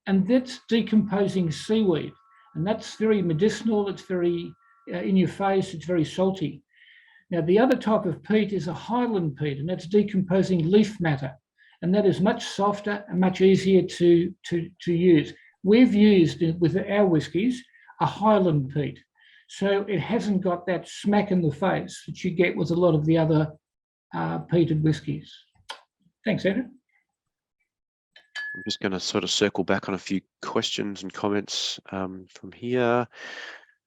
Speaker 2: and that's decomposing seaweed. And that's very medicinal, it's very in your face, it's very salty. Now, the other type of peat is a highland peat, and that's decomposing leaf matter. And that is much softer and much easier to use. We've used with our whiskies a highland peat. So it hasn't got that smack in the face that you get with a lot of the other peated whiskies. Thanks, Andrew.
Speaker 1: I'm just going to sort of circle back on a few questions and comments from here.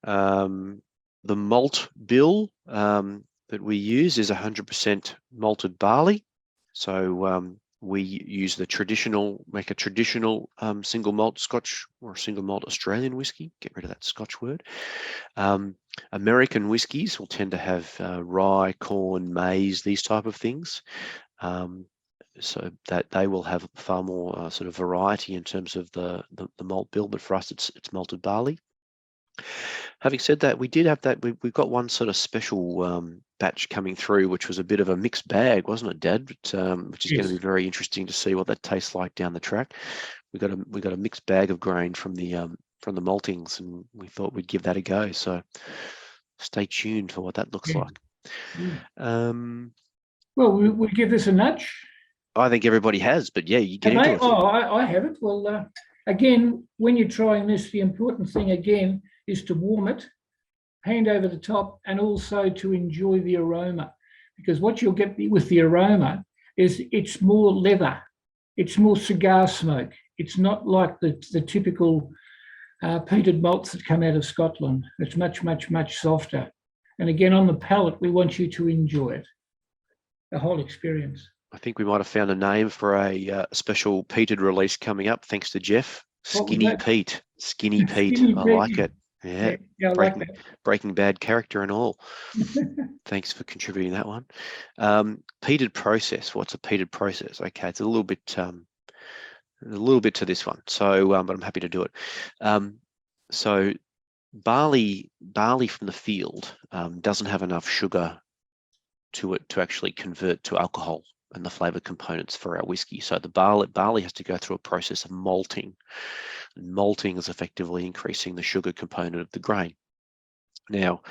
Speaker 1: The malt bill that we use is 100% malted barley. So we use make a traditional single malt Scotch or single malt Australian whiskey. Get rid of that Scotch word. American whiskies will tend to have rye, corn, maize, these type of things. So that they will have far more sort of variety in terms of the malt bill, but for us it's malted barley. Having said that, we did have that. We've got one sort of special batch coming through, which was a bit of a mixed bag, wasn't it, Dad? But, which is going to be very interesting to see what that tastes like down the track. We got a mixed bag of grain from the maltings, and we thought we'd give that a go. So stay tuned for what that looks like.
Speaker 2: Well, we'll give this a nudge.
Speaker 1: I think everybody has, but yeah, you get into it.
Speaker 2: Oh, I haven't. Well, again, when you're trying this, the important thing again is to warm it, hand over the top, and also to enjoy the aroma. Because what you'll get with the aroma is it's more leather, it's more cigar smoke. It's not like the typical peated malts that come out of Scotland. It's much softer. And again, on the palate, we want you to enjoy it, the whole experience.
Speaker 1: I think we might have found a name for a special peated release coming up, thanks to Jeff. Skinny Pete. Skinny Pete. I like it. Yeah,
Speaker 2: I like that.
Speaker 1: Breaking Bad character and all. Thanks for contributing that one. Peated process. What's a peated process? Okay, it's a little bit to this one. So, but I'm happy to do it. So, barley from the field doesn't have enough sugar to it to actually convert to alcohol and the flavour components for our whiskey. So the barley has to go through a process of malting. And malting is effectively increasing the sugar component of the grain. Now,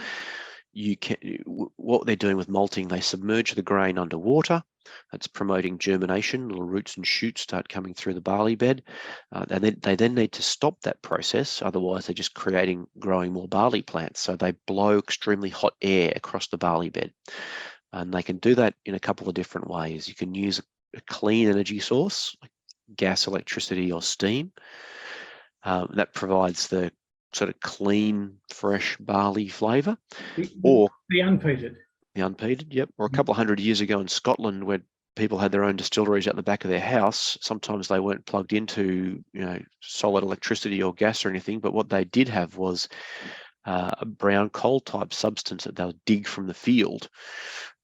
Speaker 1: what they're doing with malting, they submerge the grain under water. That's promoting germination. Little roots and shoots start coming through the barley bed. And they then need to stop that process. Otherwise, they're just growing more barley plants. So they blow extremely hot air across the barley bed. And they can do that in a couple of different ways. You can use a clean energy source, like gas, electricity, or steam. That provides the sort of clean, fresh barley flavour. Or
Speaker 2: the unpeated.
Speaker 1: The unpeated, yep. Or a couple of hundred years ago in Scotland, where people had their own distilleries out the back of their house, sometimes they weren't plugged into, solid electricity or gas or anything. But what they did have was a brown coal type substance that they'll dig from the field.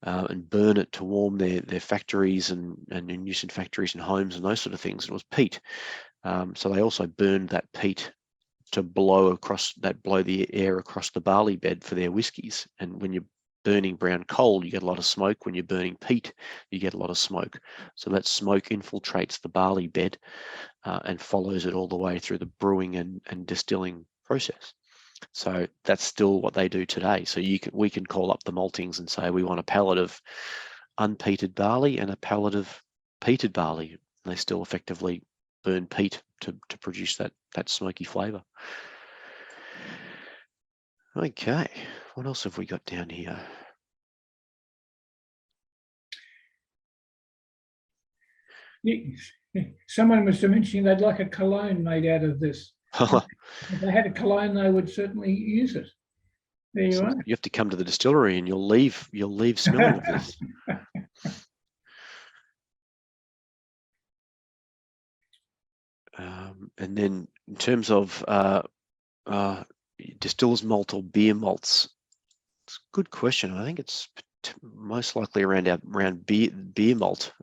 Speaker 1: and burn it to warm their factories and in use in factories and homes and those sort of things. It was peat. So they also burned that peat to blow the air across the barley bed for their whiskies. And when you're burning brown coal, you get a lot of smoke. When you're burning peat, you get a lot of smoke. So that smoke infiltrates the barley bed and follows it all the way through the brewing and distilling process. So that's still what they do today. So we can call up the maltings and say we want a pallet of unpeated barley and a pallet of peated barley. And they still effectively burn peat to produce that smoky flavour. Okay, what else have we got down here?
Speaker 2: Someone was mentioning they'd like a cologne made out of this. If they had a cologne, they would certainly use it. There you are.
Speaker 1: You have to come to the distillery and you'll leave smelling of this. And then in terms of distiller's malt or beer malts, it's a good question. I think it's most likely around beer malt.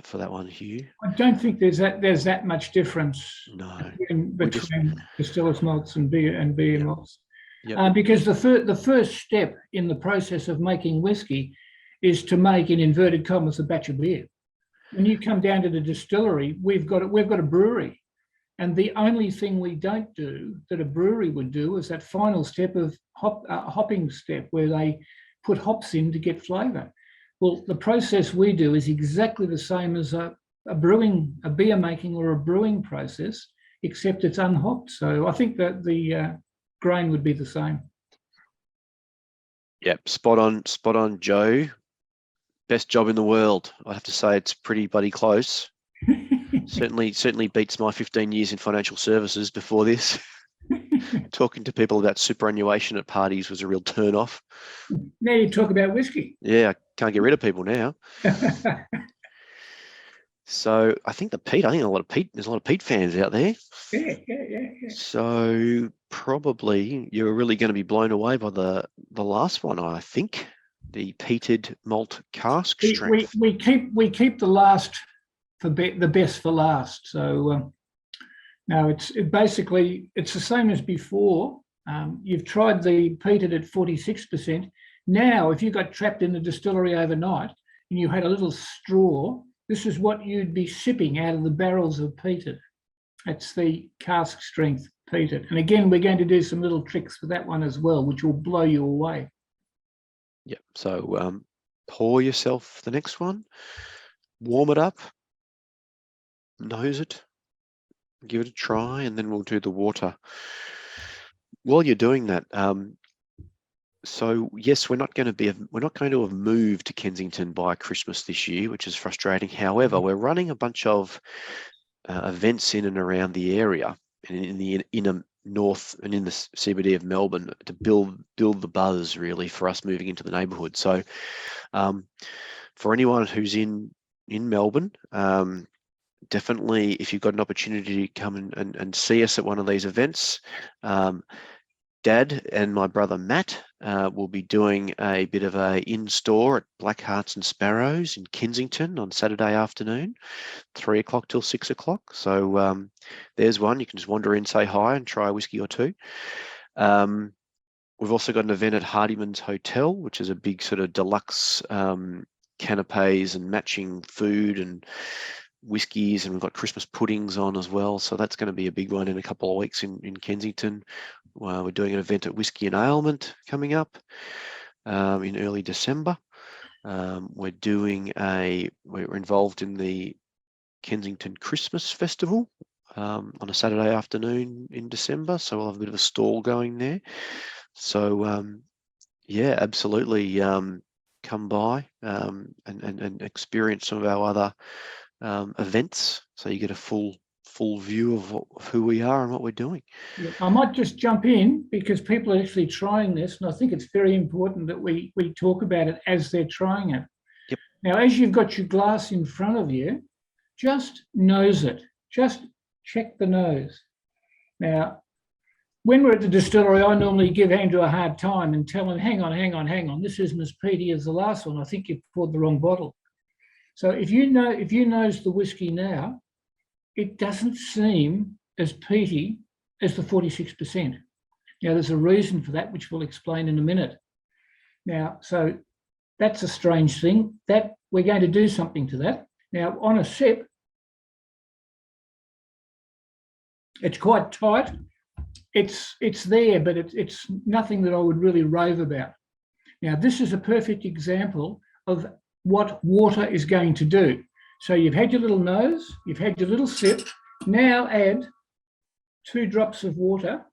Speaker 1: For that one, Hugh.
Speaker 2: I don't think there's that much difference.
Speaker 1: No.
Speaker 2: between distiller's malts and beer malts.
Speaker 1: Yep.
Speaker 2: Because the first step in the process of making whiskey is to make, in inverted commas, a batch of beer. When you come down to the distillery, we've got a brewery, and the only thing we don't do that a brewery would do is that final step of hopping step, where they put hops in to get flavour. Well, the process we do is exactly the same as a beer making or a brewing process, except it's unhopped. So I think that the grain would be the same.
Speaker 1: Yep, spot on, Joe. Best job in the world. I have to say it's pretty bloody close. certainly beats my 15 years in financial services before this. Talking to people about superannuation at parties was a real turn off.
Speaker 2: Now you talk about whiskey.
Speaker 1: Yeah, I can't get rid of people now. So I think there's a lot of peat fans out there.
Speaker 2: Yeah.
Speaker 1: So probably you're really going to be blown away by the last one, I think, the peated malt cask strength.
Speaker 2: We keep the last for the best for last. So now it's basically the same as before. You've tried the peated at 46%. Now, if you got trapped in the distillery overnight and you had a little straw, this is what you'd be sipping out of the barrels of peated. That's the cask strength peated. And again, we're going to do some little tricks for that one as well, which will blow you away.
Speaker 1: Yep. So pour yourself the next one, warm it up, nose it, give it a try, and then we'll do the water. While you're doing that, so yes, we're not going to have moved to Kensington by Christmas this year, which is frustrating. However, we're running a bunch of events in and around the area, and in the inner north and in the CBD of Melbourne, to build the buzz really for us moving into the neighbourhood. So, for anyone who's in Melbourne, definitely, if you've got an opportunity to come and see us at one of these events, Dad and my brother Matt will be doing a bit of a in-store at Black Hearts and Sparrows in Kensington on Saturday afternoon, 3 o'clock till 6 o'clock. So there's one. You can just wander in, say hi, and try a whiskey or two. We've also got an event at Hardiman's Hotel, which is a big sort of deluxe canapes and matching food and whiskies, and we've got Christmas puddings on as well. So that's going to be a big one in a couple of weeks in Kensington. We're doing an event at Whiskey and Ailment coming up in early December. We're involved in the Kensington Christmas Festival on a Saturday afternoon in December. So we'll have a bit of a stall going there. So yeah, absolutely come by and experience some of our other events, so you get a full view of who we are and what we're doing.
Speaker 2: Yeah, I might just jump in because people are actually trying this, and I think it's very important that we talk about it as they're trying it.
Speaker 1: Yep.
Speaker 2: Now, as you've got your glass in front of you, just nose it. Just check the nose. Now, when we're at the distillery, I normally give Andrew a hard time and tell him, hang on, this isn't as peaty as the last one. I think you've poured the wrong bottle. So if you nose the whiskey now, it doesn't seem as peaty as the 46%. Now, there's a reason for that, which we'll explain in a minute. Now, so that's a strange thing. That we're going to do something to that. Now, on a sip, it's quite tight. It's there, but it's nothing that I would really rave about. Now, this is a perfect example of what water is going to do. So you've had your little nose, you've had your little sip. Now add 2 drops of water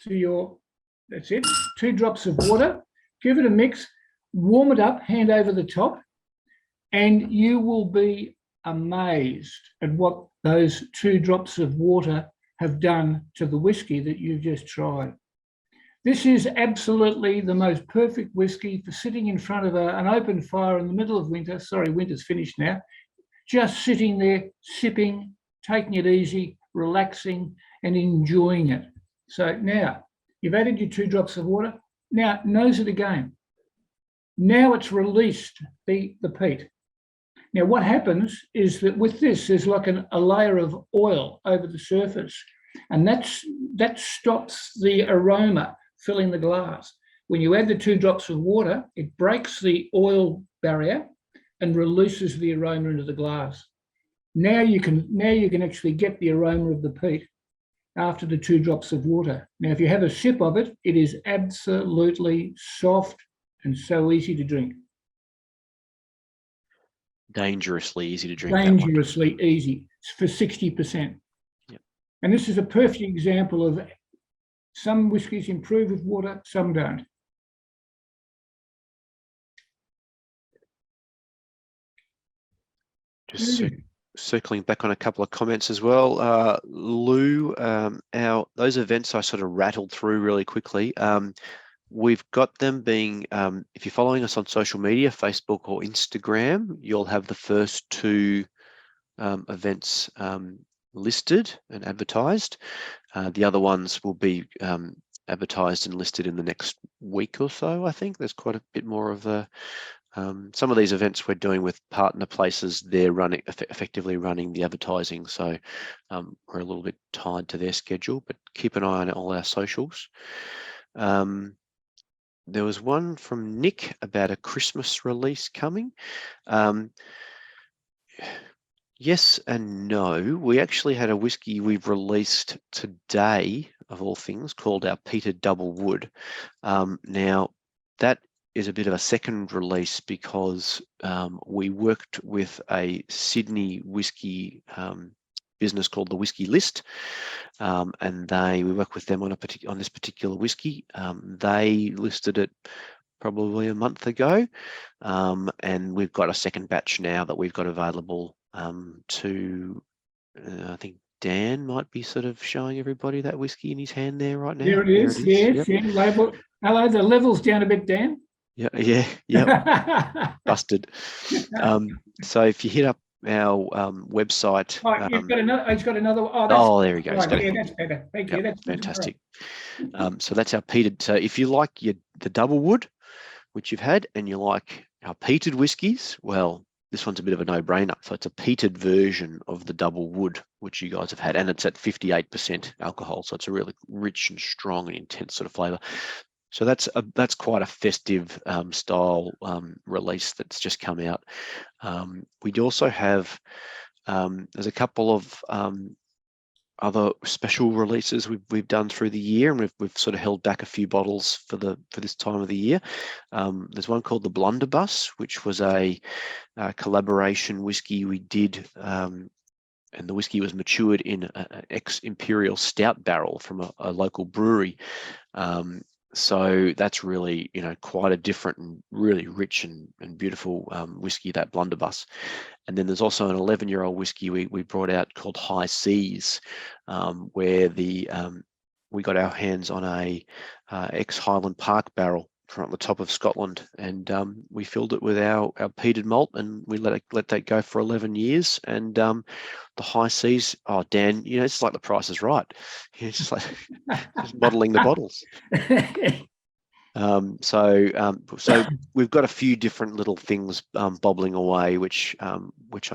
Speaker 2: to your, that's it, 2 drops of water, give it a mix, warm it up, hand over the top, and you will be amazed at what those 2 drops of water have done to the whiskey that you've just tried. This is absolutely the most perfect whiskey for sitting in front of an open fire in the middle of winter. Sorry, winter's finished now. Just sitting there, sipping, taking it easy, relaxing, and enjoying it. So now you've added your 2 drops of water. Now nose it again. Now it's released the peat. Now what happens is that with this, there's like a layer of oil over the surface, and that stops the aroma filling the glass. When you add the 2 drops of water, it breaks the oil barrier and releases the aroma into the glass. Now you can actually get the aroma of the peat after the 2 drops of water. Now, if you have a sip of it, it is absolutely soft and so easy to drink.
Speaker 1: Dangerously easy to drink.
Speaker 2: Dangerously easy for 60%.
Speaker 1: Yep.
Speaker 2: And this is a perfect example of some whiskies improve with water, some don't.
Speaker 1: Just circling back on a couple of comments as well. Lou, those events I sort of rattled through really quickly. We've got them being, if you're following us on social media, Facebook or Instagram, you'll have the first 2 events listed and advertised. The other ones will be advertised and listed in the next week or so. I think there's quite a bit more of a some of these events we're doing with partner places, they're running effectively running the advertising, so we're a little bit tied to their schedule, but keep an eye on all our socials. There was one from Nick about a Christmas release coming. Yes and no. We actually had a whiskey we've released today, of all things, called our Peated Double Wood. Now, that is a bit of a second release because we worked with a Sydney whiskey business called the Whiskey List, and we work with them on this particular whiskey. They listed it probably a month ago, and we've got a second batch now that we've got available to. I think Dan might be sort of showing everybody that whiskey in his hand there right now.
Speaker 2: There it is. Yes,
Speaker 1: yep.
Speaker 2: yeah, label. Hello, the level's down a bit, Dan.
Speaker 1: Yeah. Busted. So if you hit up our website.
Speaker 2: You've got another. He's got another.
Speaker 1: There we go.
Speaker 2: Right, that's better. Thank you. That's
Speaker 1: fantastic. So that's our peated. So if you like the double wood, which you've had, and you like our peated whiskies, well, this one's a bit of a no-brainer. So it's a peated version of the double wood, which you guys have had, and it's at 58% alcohol. So it's a really rich and strong and intense sort of flavour. So that's quite a festive style release that's just come out. We also have there's a couple of other special releases we've done through the year, and we've sort of held back a few bottles for this time of the year. There's one called the Blunderbuss, which was a collaboration whiskey we did. And the whiskey was matured in an ex-imperial stout barrel from a local brewery. So that's really, quite a different and really rich and beautiful whiskey, that Blunderbuss. And then there's also an 11-year-old whiskey we brought out called High Seas, where we got our hands on a ex-Highland Park barrel from the top of Scotland, and we filled it with our peated malt, and we let that go for 11 years. And the high seas, oh Dan, it's like The Price is Right. It's just like just modelling the bottles. So we've got a few different little things bobbling away, which I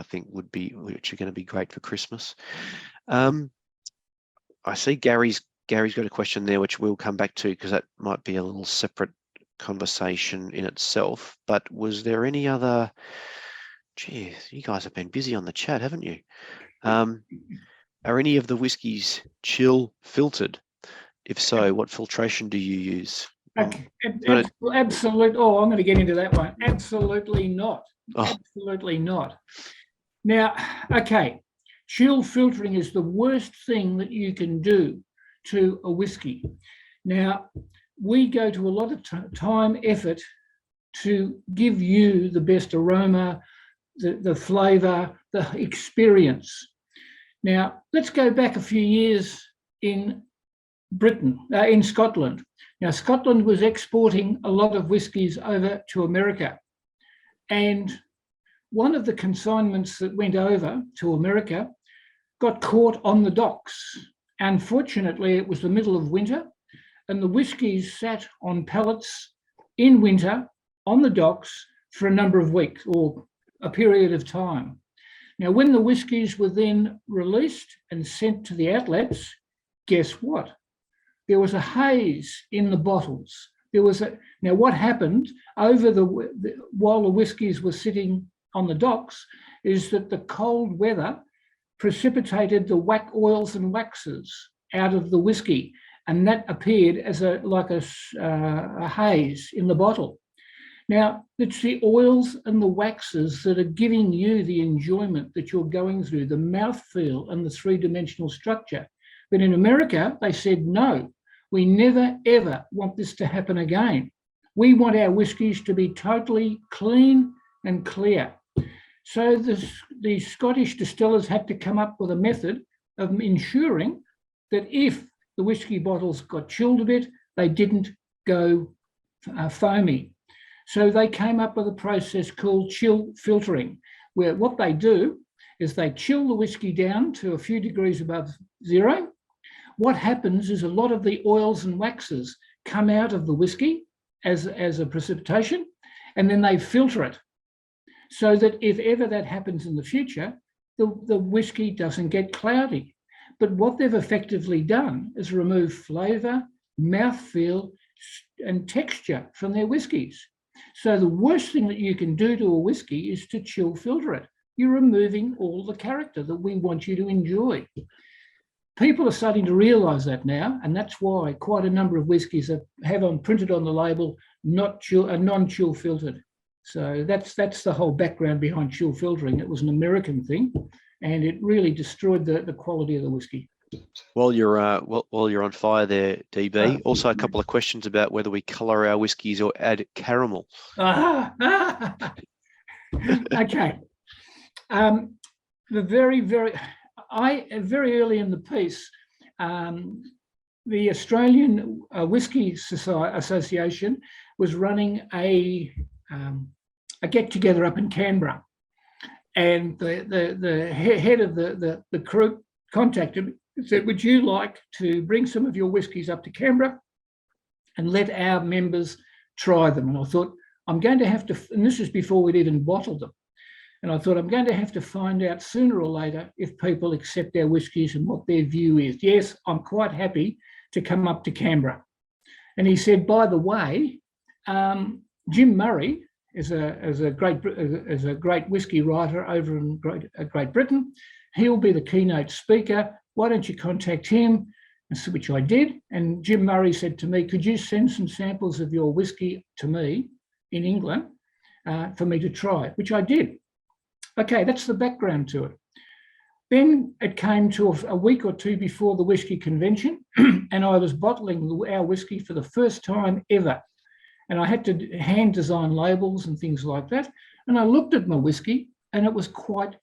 Speaker 1: think which are going to be great for Christmas. I see Gary's got a question there, which we'll come back to because that might be a little separate conversation in itself. But was there any other? Geez, you guys have been busy on the chat, haven't you? Are any of the whiskies chill filtered? If so, what filtration do you use?
Speaker 2: Absolutely. Oh, I'm going to get into that one. Absolutely not. Absolutely not. Now, okay, chill filtering is the worst thing that you can do to a whiskey. Now, we go to a lot of time, effort to give you the best aroma, the flavour, the experience. Now, let's go back a few years in in Scotland. Now, Scotland was exporting a lot of whiskies over to America. And one of the consignments that went over to America got caught on the docks. Unfortunately, it was the middle of winter, and the whiskies sat on pallets in winter on the docks for a number of weeks or a period of time. Now, when the whiskies were then released and sent to the outlets, guess what? There was a haze in the bottles. Now, what happened while the whiskies were sitting on the docks is that the cold weather precipitated the oils and waxes out of the whiskey, and that appeared as a haze in the bottle. Now, it's the oils and the waxes that are giving you the enjoyment that you're going through, the mouthfeel and the three-dimensional structure. But in America, they said, no, we never, ever want this to happen again. We want our whiskies to be totally clean and clear. So the Scottish distillers had to come up with a method of ensuring that if the whiskey bottles got chilled a bit, they didn't go foamy. So they came up with a process called chill filtering, where what they do is they chill the whiskey down to a few degrees above zero. What happens is a lot of the oils and waxes come out of the whiskey as a precipitation, and then they filter it so that if ever that happens in the future, the whiskey doesn't get cloudy. But what they've effectively done is remove flavour, mouthfeel, and texture from their whiskies. So the worst thing that you can do to a whiskey is to chill filter it. You're removing all the character that we want you to enjoy. People are starting to realise that now, and that's why quite a number of whiskies have printed on the label non-chill filtered. So that's the whole background behind chill filtering. It was an American thing, and it really destroyed the quality of the whiskey.
Speaker 1: While you're on fire there, DB, also a couple of questions about whether we colour our whiskies or add caramel.
Speaker 2: Okay. Very early in the piece, the Australian Whisky Association was running a get-together up in Canberra, and the head of the group contacted me and said, would you like to bring some of your whiskies up to Canberra and let our members try them? And I thought, I'm going to have to, and this is before we'd even bottled them, and I thought I'm going to have to find out sooner or later if people accept our whiskies and what their view is. Yes, I'm quite happy to come up to Canberra. And he said, by the way, Jim Murray is a great whiskey writer over in Great Britain. He'll be the keynote speaker. Why don't you contact him? Which I did. And Jim Murray said to me, could you send some samples of your whiskey to me in England for me to try, which I did. Okay, that's the background to it. Then it came to a week or two before the whiskey convention, and I was bottling our whiskey for the first time ever. And I had to hand design labels and things like that. And I looked at my whiskey and it was quite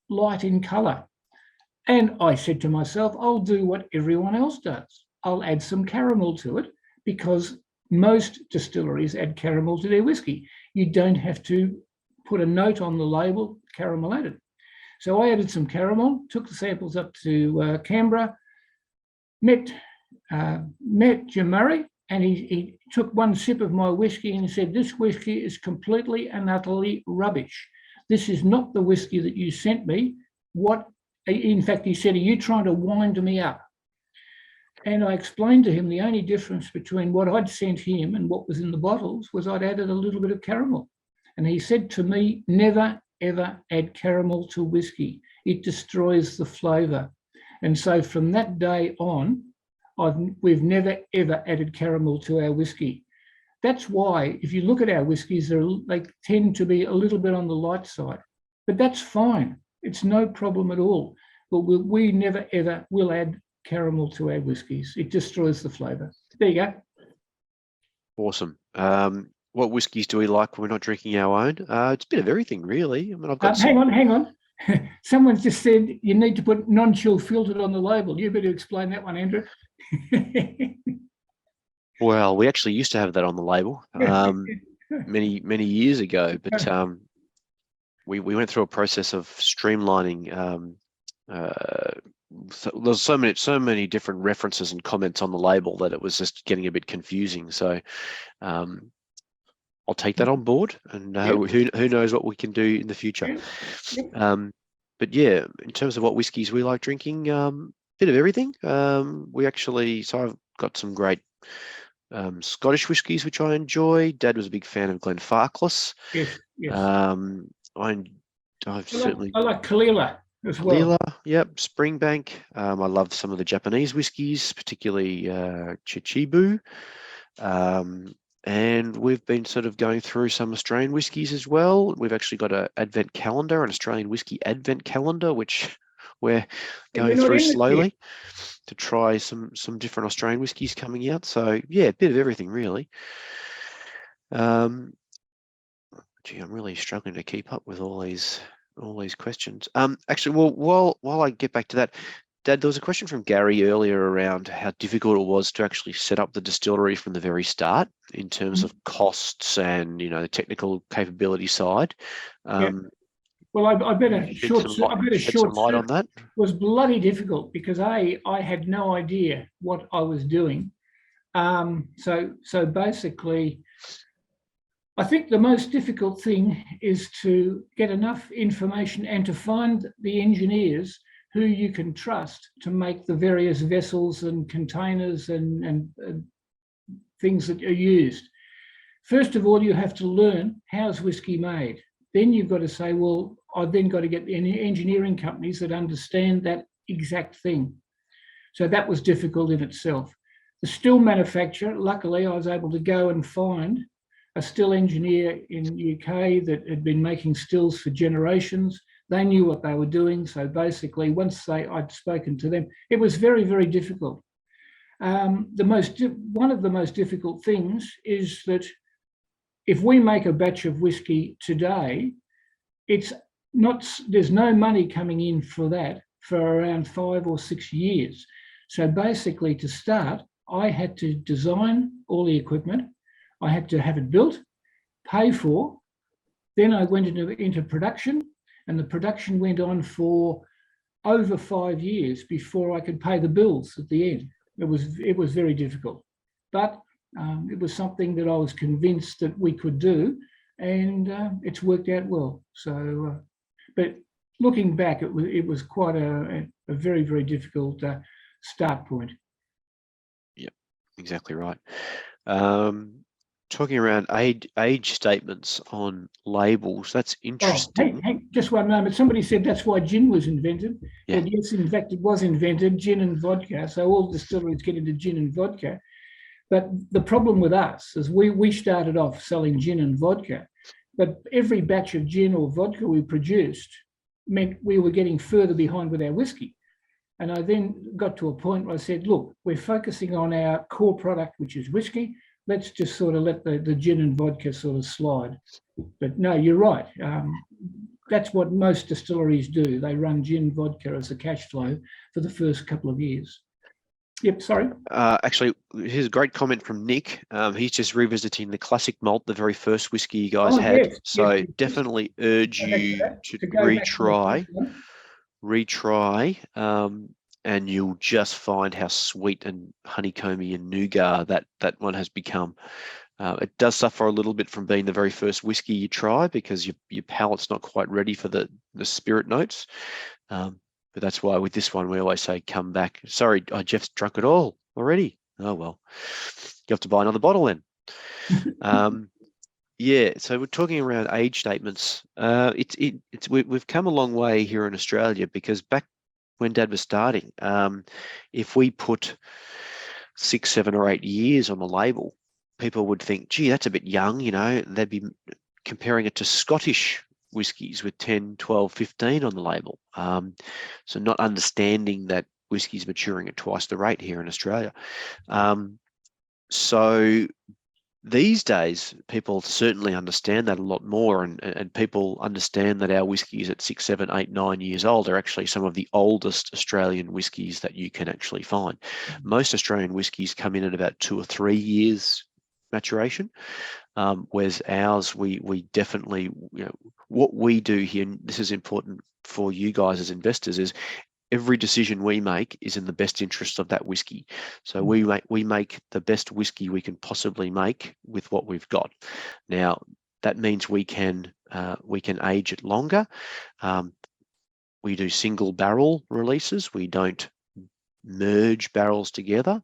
Speaker 2: light in colour. And I said to myself, I'll do what everyone else does. I'll add some caramel to it because most distilleries add caramel to their whiskey. You don't have to put a note on the label, caramel added. So I added some caramel, took the samples up to Canberra, met Jim Murray, and he took one sip of my whiskey and he said, "This whiskey is completely and utterly rubbish. This is not the whiskey that you sent me. In fact, he said, are you trying to wind me up?" And I explained to him the only difference between what I'd sent him and what was in the bottles was I'd added a little bit of caramel. And he said to me, "Never, ever add caramel to whiskey. It destroys the flavour." And so from that day on, we've never, ever added caramel to our whiskey. That's why, if you look at our whiskies, they tend to be a little bit on the light side. But that's fine. It's no problem at all. But we never, ever will add caramel to our whiskies. It destroys the flavour. There you go.
Speaker 1: Awesome. What whiskies do we like when we're not drinking our own? It's a bit of everything, really. I mean, I've got
Speaker 2: hang on. Someone just said you need to put non-chill filtered on the label. You better explain that one, Andrew.
Speaker 1: Well, we actually used to have that on the label many years ago, but we went through a process of streamlining. There's so many different references and comments on the label that it was just getting a bit confusing. So I'll take that on board, and who knows what we can do in the future. But yeah, in terms of what whiskies we like drinking, bit of everything. So I've got some great Scottish whiskies which I enjoy. Dad was a big fan of Glenfarclas.
Speaker 2: Yes.
Speaker 1: I've certainly
Speaker 2: I like Kalila as well.
Speaker 1: Kalila, yep. Springbank. I love some of the Japanese whiskies, particularly Chichibu. And we've been sort of going through some Australian whiskies as well. We've actually got an advent calendar, an Australian whiskey advent calendar, which we're going through slowly to try some different Australian whiskies coming out. So yeah, a bit of everything really. I'm really struggling to keep up with all these questions. Actually, well, while I get back to that, Dad, there was a question from Gary earlier around how difficult it was to actually set up the distillery from the very start in terms of costs and, the technical capability side.
Speaker 2: Well, I better short
Speaker 1: light on that.
Speaker 2: It was bloody difficult because I had no idea what I was doing. So basically, I think the most difficult thing is to get enough information and to find the engineers who you can trust to make the various vessels and containers and things that are used. First of all, you have to learn how's whiskey made. Then you've got to say, well, I've then got to get the engineering companies that understand that exact thing. So that was difficult in itself. The still manufacturer, luckily, I was able to go and find a still engineer in the UK that had been making stills for generations. They knew what they were doing. So basically, once I'd spoken to them, it was very, very difficult. One of the most difficult things is that if we make a batch of whiskey today, there's no money coming in for that for around 5 or 6 years. So basically, to start, I had to design all the equipment. I had to have it built, pay for. Then I went into production, and the production went on for over 5 years before I could pay the bills at the end. It was very difficult, but it was something that I was convinced that we could do, and it's worked out well. So, but looking back, it was quite a very, very difficult start point.
Speaker 1: Yep, exactly right. Talking around age statements on labels, that's interesting.
Speaker 2: Oh, hey, just one moment. Somebody said that's why gin was invented.
Speaker 1: Yeah.
Speaker 2: And yes, in fact, it was invented, gin and vodka. So all distilleries get into gin and vodka. But the problem with us is we started off selling gin and vodka, but every batch of gin or vodka we produced meant we were getting further behind with our whiskey. And I then got to a point where I said, look, we're focusing on our core product, which is whiskey. Let's just sort of let the gin and vodka sort of slide. But no, you're right. That's what most distilleries do. They run gin vodka as a cash flow for the first couple of years. Yep, sorry.
Speaker 1: Actually, here's a great comment from Nick. He's just revisiting the classic malt, the very first whiskey you guys had.
Speaker 2: Yes,
Speaker 1: So
Speaker 2: yes,
Speaker 1: definitely urge
Speaker 2: go back to
Speaker 1: you
Speaker 2: that,
Speaker 1: to
Speaker 2: to go back to the
Speaker 1: retry,
Speaker 2: first one.
Speaker 1: and you'll just find how sweet and honeycomby and nougat that one has become. It does suffer a little bit from being the very first whiskey you try because your palate's not quite ready for the spirit notes. But that's why with this one, we always say, come back. Sorry, Jeff's drunk it all already. Oh, well, you have to buy another bottle then. Yeah, so we're talking around age statements. We've come a long way here in Australia because back when Dad was starting, if we put 6, 7 or 8 years on the label, people would think, gee, that's a bit young, they'd be comparing it to Scottish whiskies with 10, 12, 15 on the label. So not understanding that whiskey's maturing at twice the rate here in Australia. So these days, people certainly understand that a lot more, and people understand that our whiskies at 6, 7, 8, 9 years old are actually some of the oldest Australian whiskies that you can actually find. Most Australian whiskies come in at about 2 or 3 years maturation, whereas ours, we definitely, what we do here, and this is important for you guys as investors, is every decision we make is in the best interest of that whiskey. So we make the best whiskey we can possibly make with what we've got. Now that means we can age it longer. We do single barrel releases. We don't merge barrels together.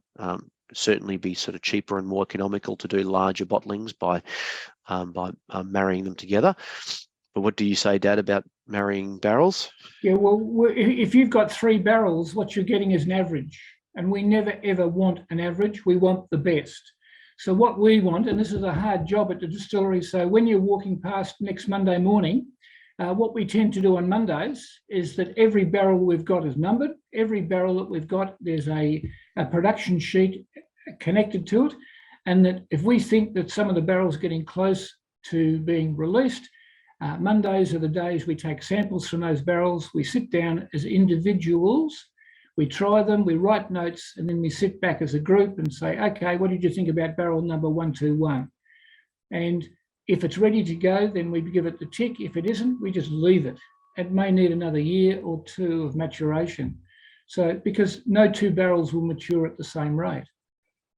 Speaker 1: Certainly be sort of cheaper and more economical to do larger bottlings by marrying them together. But what do you say, Dad, about marrying barrels?
Speaker 2: Yeah, well, if you've got 3 barrels, what you're getting is an average. And we never, ever want an average. We want the best. So what we want, and this is a hard job at the distillery, so when you're walking past next Monday morning, what we tend to do on Mondays is that every barrel we've got is numbered. Every barrel that we've got, there's a production sheet connected to it. And that if we think that some of the barrels are getting close to being released, Mondays are the days we take samples from those barrels. We sit down as individuals, we try them, we write notes, and then we sit back as a group and say, okay, what did you think about barrel number 121? And if it's ready to go, then we give it the tick. If it isn't, we just leave it. It may need another year or 2 of maturation. So because no 2 barrels will mature at the same rate.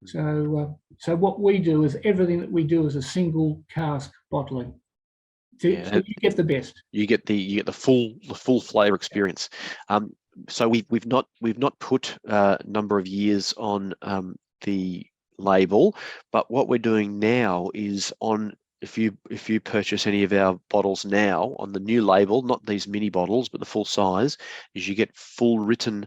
Speaker 2: So what we do is everything that we do is a single cask bottling. So you get the best. You get
Speaker 1: the full flavour experience. So we've not put a number of years on the label, but what we're doing now is if you purchase any of our bottles now on the new label, not these mini bottles, but the full size, is you get full written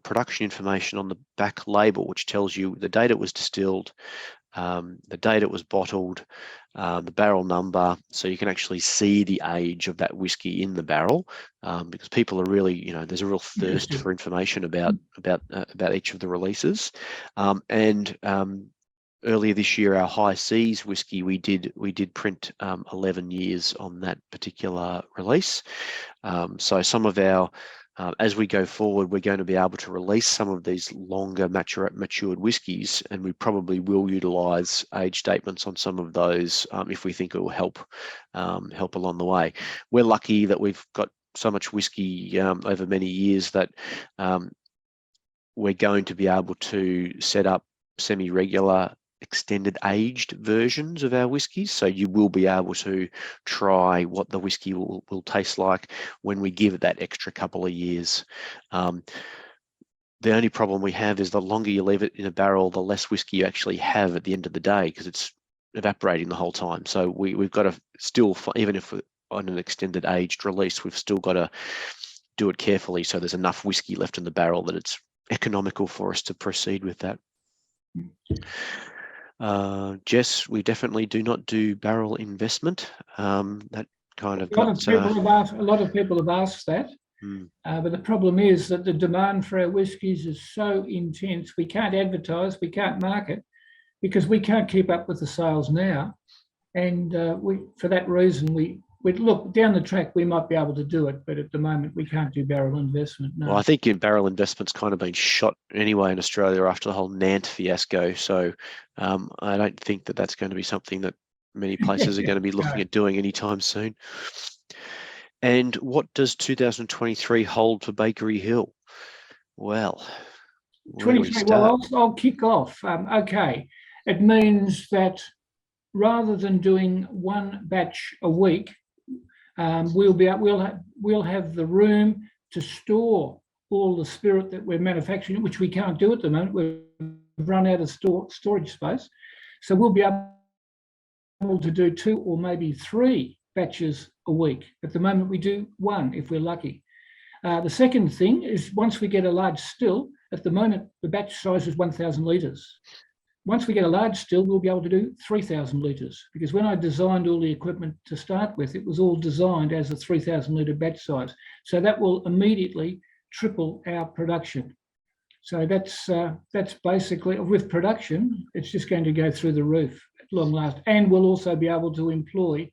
Speaker 1: production information on the back label, which tells you the date it was distilled, the date it was bottled, the barrel number, so you can actually see the age of that whiskey in the barrel, because people are really, there's a real thirst for information about each of the releases, and earlier this year, our High Seas whiskey, we did print 11 years on that particular release. So some of our as we go forward, we're going to be able to release some of these longer matured whiskies, and we probably will utilise age statements on some of those if we think it will help along the way. We're lucky that we've got so much whiskey over many years that we're going to be able to set up semi-regular extended aged versions of our whiskies, so you will be able to try what the whiskey will taste like when we give it that extra couple of years. The only problem we have is the longer you leave it in a barrel, the less whiskey you actually have at the end of the day, because it's evaporating the whole time. So we've got to still, even if we're on an extended aged release, we've still got to do it carefully so there's enough whiskey left in the barrel that it's economical for us to proceed with that. Jess, we definitely do not do barrel investment. That kind of got...
Speaker 2: A lot of people have asked that, but the problem is that the demand for our whiskies is so intense, we can't advertise, we can't market, because we can't keep up with the sales now. And for that reason, we we'd look down the track, we might be able to do it, but at the moment we can't do barrel investment. No.
Speaker 1: Well, I think in barrel investment's kind of been shot anyway in Australia after the whole Nant fiasco. So I don't think that that's going to be something that many places are going to be looking at doing anytime soon. And what does 2023 hold for Bakery Hill? Well, where do we
Speaker 2: 23.
Speaker 1: start?
Speaker 2: Well, I'll kick off. Okay, it means that rather than doing one batch a week, we'll have the room to store all the spirit that we're manufacturing, which we can't do at the moment. We've run out of storage space, so we'll be able to do 2 or maybe 3 batches a week. At the moment, we do 1 if we're lucky. The second thing is once we get a large still, at the moment, the batch size is 1,000 litres. Once we get a large still, we'll be able to do 3,000 litres, because when I designed all the equipment to start with, it was all designed as a 3,000 litre batch size. So that will immediately triple our production. So that's basically, with production, it's just going to go through the roof at long last. And we'll also be able to employ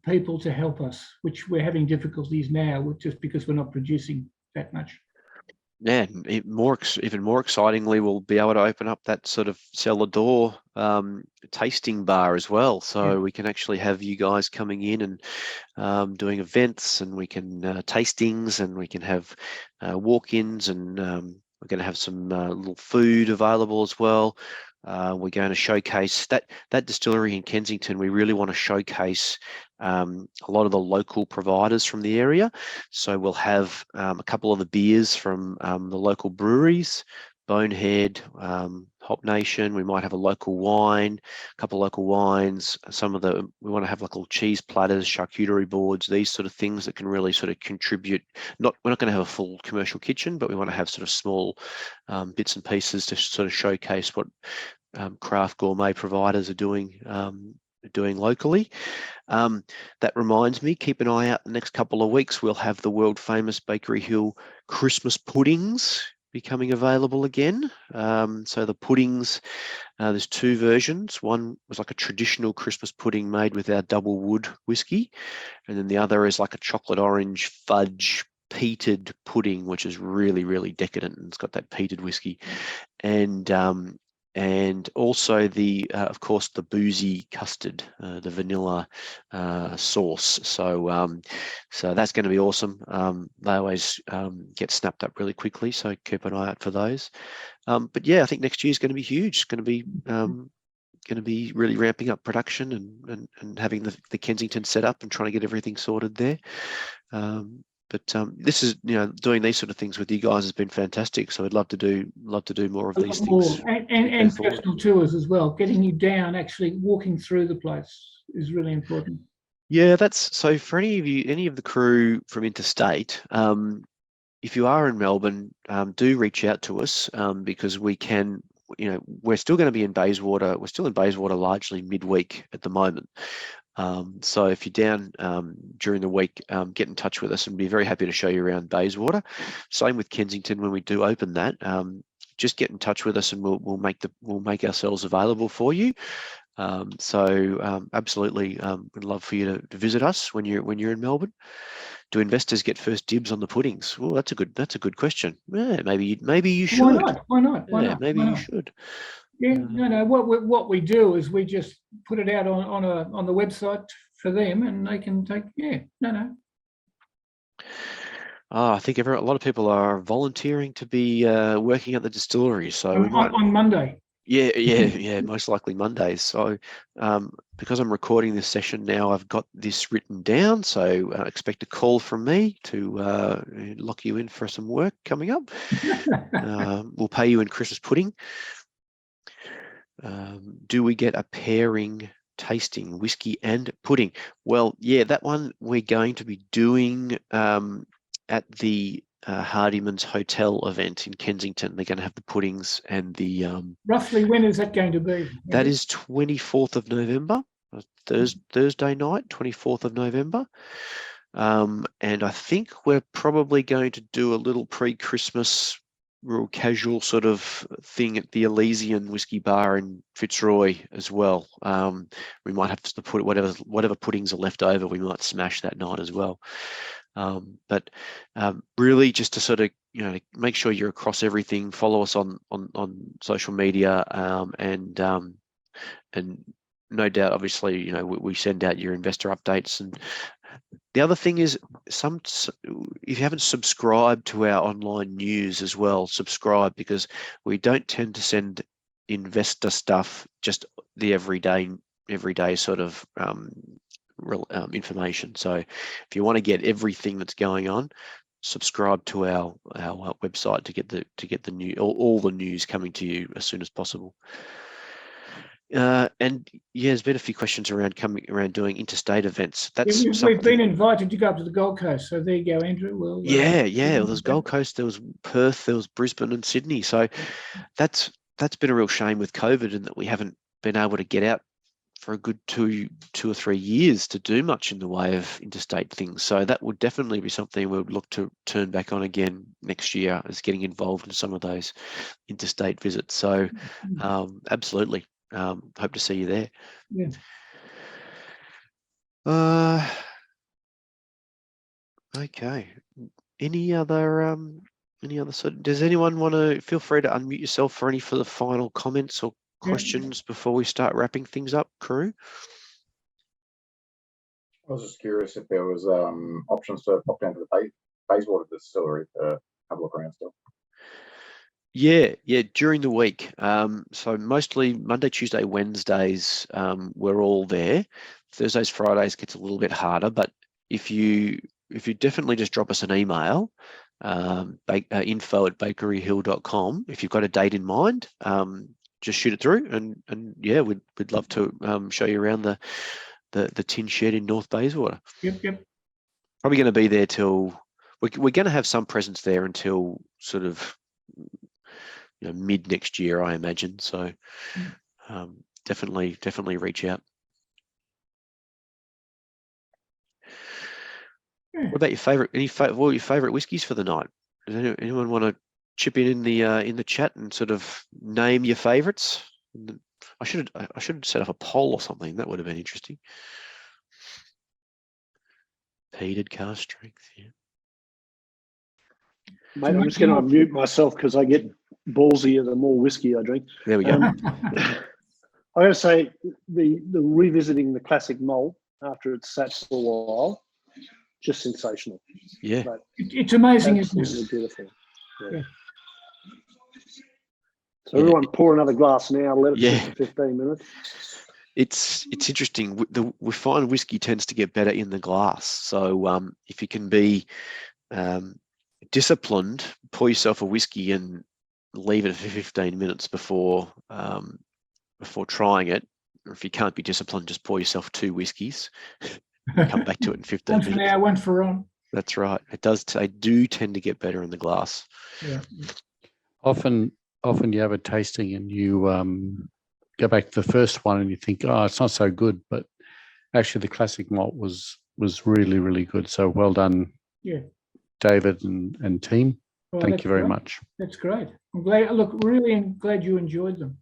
Speaker 2: people to help us, which we're having difficulties now just because we're not producing that much.
Speaker 1: Yeah, even more excitingly, we'll be able to open up that sort of cellar door tasting bar as well. So we can actually have you guys coming in and doing events, and we can tastings, and we can have walk-ins, and we're going to have some little food available as well. We're going to showcase that distillery in Kensington. We really want to showcase a lot of the local providers from the area. So we'll have a couple of the beers from the local breweries, Bonehead, Hop Nation. We might have a local wine, a couple of local wines. We want to have like little cheese platters, charcuterie boards, these sort of things that can really sort of contribute. We're not going to have a full commercial kitchen, but we want to have sort of small bits and pieces to sort of showcase what craft gourmet providers are doing locally. That reminds me, keep an eye out the next couple of weeks. We'll have the world famous Bakery Hill Christmas puddings becoming available again. So the puddings, there's 2 versions. One was like a traditional Christmas pudding made with our double wood whiskey, and then the other is like a chocolate orange fudge peated pudding, which is really, really decadent, and it's got that peated whiskey. And also of course, the boozy custard, the vanilla sauce. So that's going to be awesome. They always get snapped up really quickly, so keep an eye out for those. But yeah, I think next year is going to be huge. It's going to be really ramping up production and having the Kensington set up and trying to get everything sorted there. But this is, doing these sort of things with you guys has been fantastic. So I'd love to do more of these things.
Speaker 2: And personal tours as well. Getting you down, actually walking through the place is really important.
Speaker 1: Yeah, that's so for any of the crew from interstate. If you are in Melbourne, do reach out to us because we can. We're still going to be in Bayswater. We're still in Bayswater largely midweek at the moment. So if you're down during the week, get in touch with us and be very happy to show you around Bayswater. Same with Kensington when we do open that. Just get in touch with us and we'll make ourselves available for you. So absolutely, we'd love for you to visit us when you're in Melbourne. Do investors get first dibs on the puddings? Well, that's a good question. Yeah, maybe you should.
Speaker 2: Why not?
Speaker 1: Maybe you should.
Speaker 2: Yeah, no. What we do is we just put it out on the website for them, and they can take. Yeah, no.
Speaker 1: I think a lot of people are volunteering to be working at the distillery. So
Speaker 2: on Monday.
Speaker 1: Yeah, most likely Mondays. So because I'm recording this session now, I've got this written down. So expect a call from me to lock you in for some work coming up. We'll pay you in Christmas pudding. Do we get a pairing tasting, whiskey and pudding? Well, yeah, that one we're going to be doing at the Hardiman's Hotel event in Kensington. They're going to have the puddings and the...
Speaker 2: Roughly when is that going to be?
Speaker 1: That is 24th of November, Thursday night, 24th of November. And I think we're probably going to do a little pre-Christmas real casual sort of thing at the Elysian Whiskey Bar in Fitzroy as well. We might have to put whatever puddings are left over, we might smash that night as well. But really just to sort of, make sure you're across everything. Follow us on social media, and no doubt, obviously, we send out your investor updates. And the other thing is, if you haven't subscribed to our online news as well, subscribe, because we don't tend to send investor stuff just the everyday sort of information. So if you want to get everything that's going on, subscribe to our website to get the new all the news coming to you as soon as possible. And yeah, there's been a few questions around doing interstate events. That's
Speaker 2: we've been invited to go up to the Gold Coast, so there you go, Andrew. Well,
Speaker 1: yeah. Well, there's Gold Coast, there was Perth, there was Brisbane and Sydney. So that's been a real shame with COVID, and that we haven't been able to get out for a good 2 or 3 years to do much in the way of interstate things. So that would definitely be something we would look to turn back on again next year, as getting involved in some of those interstate visits. So absolutely. Hope to see you there.
Speaker 2: Yeah.
Speaker 1: Okay. Any other does anyone want to feel free to unmute yourself for any further final comments or questions before we start wrapping things up, crew?
Speaker 5: I was just curious if there was options to pop down to the Bayswater distillery to have a look around still.
Speaker 1: Yeah, during the week. So mostly Monday, Tuesday, Wednesdays, we're all there. Thursdays, Fridays gets a little bit harder, but if you definitely just drop us an email, info@bakeryhill.com. If you've got a date in mind, just shoot it through, and yeah, we'd love to show you around the tin shed in North Bayswater.
Speaker 2: Yep.
Speaker 1: Probably going to be there till we're going to have some presence there until sort of mid next year, I imagine. So definitely reach out. What about your favorite? What are your favorite whiskies for the night? Does anyone want to chip in the chat and sort of name your favorites? I should set up a poll or something. That would have been interesting. Peated cask strength. Yeah.
Speaker 4: Mate, I'm just going to unmute myself because I get ballsier the more whiskey I drink.
Speaker 1: There we go.
Speaker 4: I got to say, the revisiting the classic malt after it's sat for a while, just sensational.
Speaker 1: Yeah,
Speaker 4: but
Speaker 2: it's amazing, isn't
Speaker 4: absolutely
Speaker 2: it?
Speaker 4: beautiful.
Speaker 2: Yeah.
Speaker 4: So everyone pour another glass now. Let it sit for 15 minutes.
Speaker 1: It's interesting. We find whiskey tends to get better in the glass. So if you can be disciplined, pour yourself a whiskey and leave it for 15 minutes before trying it. Or if you can't be disciplined, just pour yourself 2 whiskeys. Come back to it in 15 minutes.
Speaker 2: One for now, one for Ron.
Speaker 1: That's right. They do tend to get better in the glass.
Speaker 2: Yeah.
Speaker 6: Often you have a tasting and you go back to the first one and you think, oh, it's not so good, but actually the classic malt was really, really good. So well done, David and team.
Speaker 2: Well,
Speaker 6: thank you very
Speaker 2: great.
Speaker 6: much.
Speaker 2: That's great. I'm glad. Look, really glad you enjoyed them,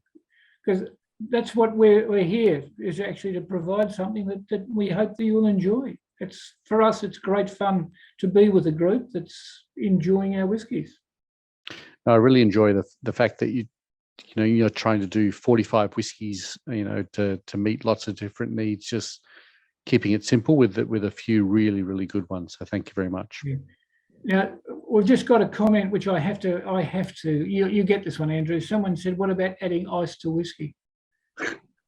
Speaker 2: because that's what we're here, is actually to provide something that we hope that you'll enjoy. It's, for us, it's great fun to be with a group that's enjoying our whiskies.
Speaker 6: I really enjoy the fact that you're trying to do 45 whiskies, to meet lots of different needs, just keeping it simple with a few really, really good ones. So thank you very much.
Speaker 2: Yeah. Now, we've just got a comment which I have to, you get this one, Andrew. Someone said, what about adding ice to whiskey?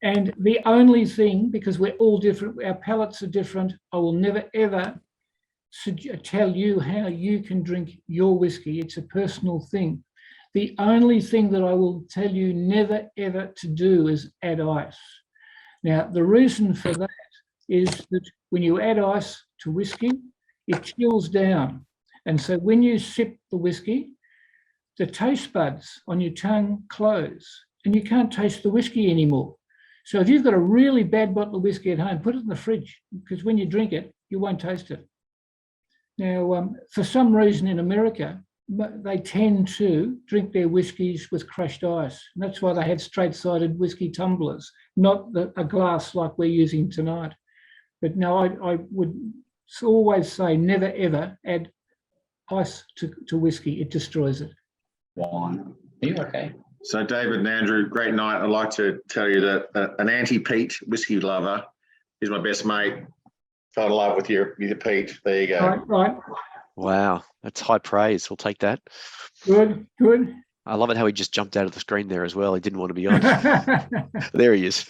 Speaker 2: And the only thing, because we're all different, our palates are different, I will never, ever tell you how you can drink your whiskey. It's a personal thing. The only thing that I will tell you never, ever to do is add ice. Now, the reason for that is that when you add ice to whiskey, it chills down. And so when you sip the whiskey, the taste buds on your tongue close and you can't taste the whiskey anymore. So if you've got a really bad bottle of whiskey at home, put it in the fridge, because when you drink it, you won't taste it. Now, for some reason in America, they tend to drink their whiskies with crushed ice. And that's why they have straight-sided whiskey tumblers, not a glass like we're using tonight. But no, I would always say never, ever add ice to whiskey. It destroys it.
Speaker 7: Wine. Are you okay?
Speaker 8: So David and Andrew, great night. I'd like to tell you that an anti-peat whiskey lover is my best mate. Fell in love with your peat. There you go.
Speaker 2: Right.
Speaker 1: Wow, that's high praise. We'll take that.
Speaker 2: Good.
Speaker 1: I love it how he just jumped out of the screen there as well. He didn't want to be on. There he is.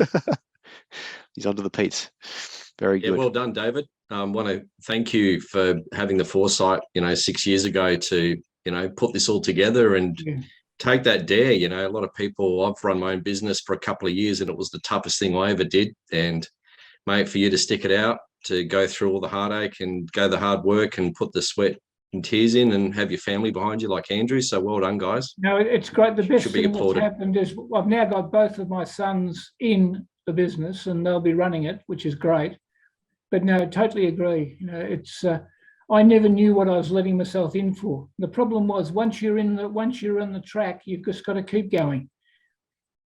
Speaker 1: He's onto the peats. Very good.
Speaker 9: Yeah, well done, David. Want to thank you for having the foresight, 6 years ago to, put this all together and take that dare. A lot of people, I've run my own business for a couple of years and it was the toughest thing I ever did. And mate, for you to stick it out, to go through all the heartache and go the hard work and put the sweat and tears in and have your family behind you like Andrew. So well done, guys.
Speaker 2: No, it's great. The best
Speaker 9: Should be
Speaker 2: thing that's
Speaker 9: applauded.
Speaker 2: happened is I've now got both of my sons in the business and they'll be running it, which is great. But no, totally agree. It's I never knew what I was letting myself in for. The problem was once you're in the track, you've just got to keep going.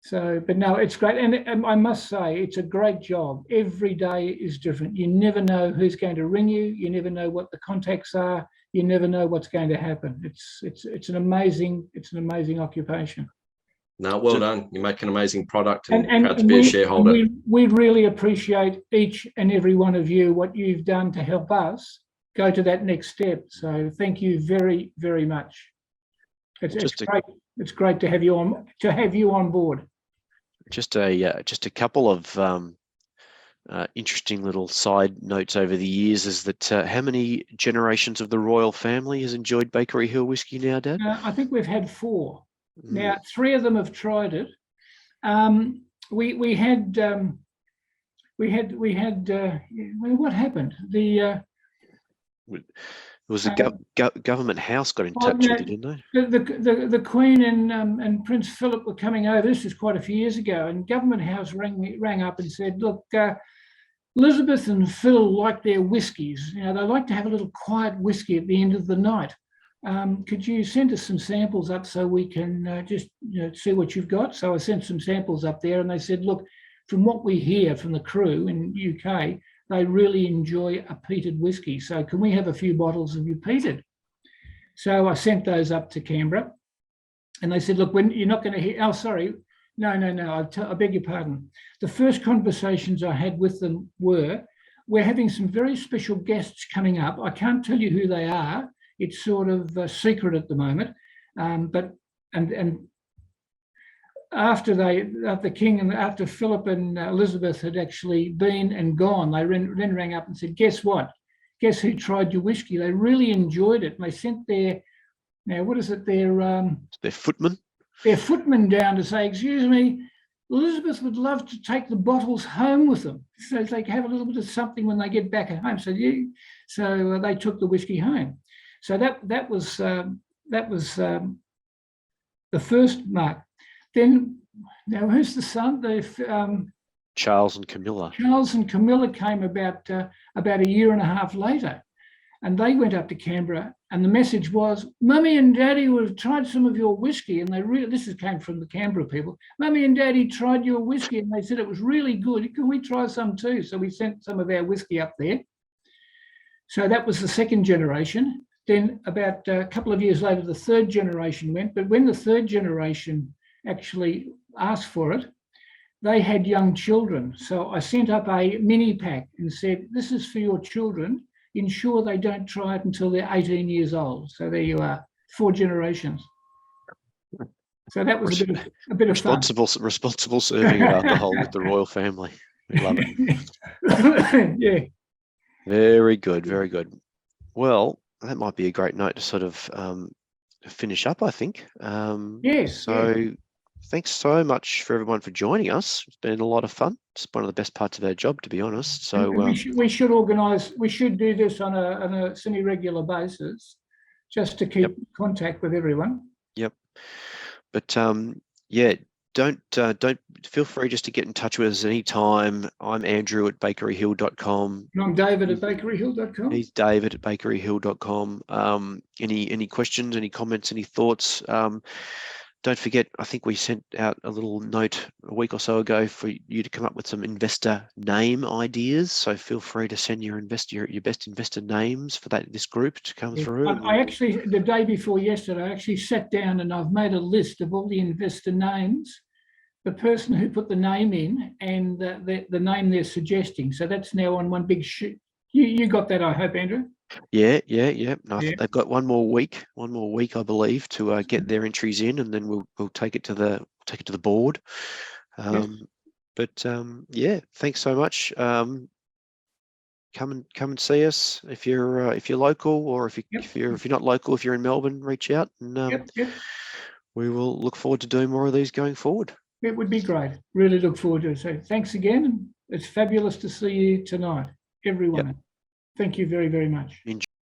Speaker 2: So, but no, it's great. And I must say, it's a great job. Every day is different. You never know who's going to ring you. You never know what the contacts are. You never know what's going to happen. It's an amazing occupation.
Speaker 9: No, well done. You make an amazing product and proud to be a shareholder.
Speaker 2: We really appreciate each and every one of you, what you've done to help us go to that next step. So thank you very, very much. It's great. It's great to have you on board.
Speaker 1: Just a couple of interesting little side notes over the years is that how many generations of the royal family has enjoyed Bakery Hill whiskey now, Dad?
Speaker 2: I think we've had 4. Now 3 of them have tried it. What happened?
Speaker 1: It was the government house got in touch with you, didn't they?
Speaker 2: The Queen and Prince Philip were coming over. This was quite a few years ago, and Government House rang up and said, "Look, Elizabeth and Phil like their whiskies. They like to have a little quiet whiskey at the end of the night. Could you send us some samples up so we can just see what you've got?" So I sent some samples up there, and they said, "Look, from what we hear from the crew in UK, they really enjoy a peated whiskey. So can we have a few bottles of your peated?" So I sent those up to Canberra, and they said, "Look, when you're not going to hear." Oh, sorry, no. I beg your pardon. The first conversations I had with them were, "We're having some very special guests coming up. I can't tell you who they are. It's sort of secret at the moment, but after the King and after Philip and Elizabeth had actually been and gone, they then rang up and said, "Guess what? Guess who tried your whiskey? They really enjoyed it." And they sent their
Speaker 1: footman.
Speaker 2: Their footman down to say, "Excuse me, Elizabeth would love to take the bottles home with them, so they can have a little bit of something when they get back at home." So they took the whiskey home. So that was the first mark. Then now who's the son?
Speaker 1: Charles and Camilla.
Speaker 2: Charles and Camilla came about a year and a half later, and they went up to Canberra, and the message was, "Mummy and Daddy would have tried some of your whiskey," and this came from the Canberra people. "Mummy and Daddy tried your whiskey, and they said it was really good. Can we try some too?" So we sent some of our whiskey up there. So that was the second generation. Then about a couple of years later, the third generation went. But when the third generation actually asked for it, they had young children. So I sent up a mini pack and said, "This is for your children. Ensure they don't try it until they're 18 years old." So there you are, 4 generations. So that was a bit of fun.
Speaker 1: Responsible serving of alcohol with the royal family. We love it.
Speaker 2: Yeah.
Speaker 1: Very good, very good. Well, that might be a great note to sort of finish up, I think.
Speaker 2: Yes.
Speaker 1: So thanks so much for everyone for joining us. It's been a lot of fun. It's one of the best parts of our job, to be honest. So
Speaker 2: we should organise. We should do this on a semi-regular basis, just to keep contact with everyone.
Speaker 1: Yep. But yeah, don't feel free just to get in touch with us anytime. I'm Andrew at bakeryhill.com.
Speaker 2: And I'm David at bakeryhill.com.
Speaker 1: He's David at bakeryhill.com. Any questions, any comments, any thoughts? Don't forget, I think we sent out a little note a week or so ago for you to come up with some investor name ideas. So feel free to send your best investor names for this group to come through.
Speaker 2: I actually, the day before yesterday, I actually sat down and I've made a list of all the investor names, the person who put the name in, and the name they're suggesting. So that's now on one big sheet. You got that, I hope, Andrew?
Speaker 1: Yeah. No, they've got one more week, I believe, to get their entries in, and then we'll take it to the board. But yeah, thanks so much. Come and see us if you're local, or if you're not local, if you're in Melbourne, reach out, and we will look forward to doing more of these going forward.
Speaker 2: It would be great. Really look forward to it. So thanks again. And it's fabulous to see you tonight, everyone. Thank you very, very much.
Speaker 1: Enjoy.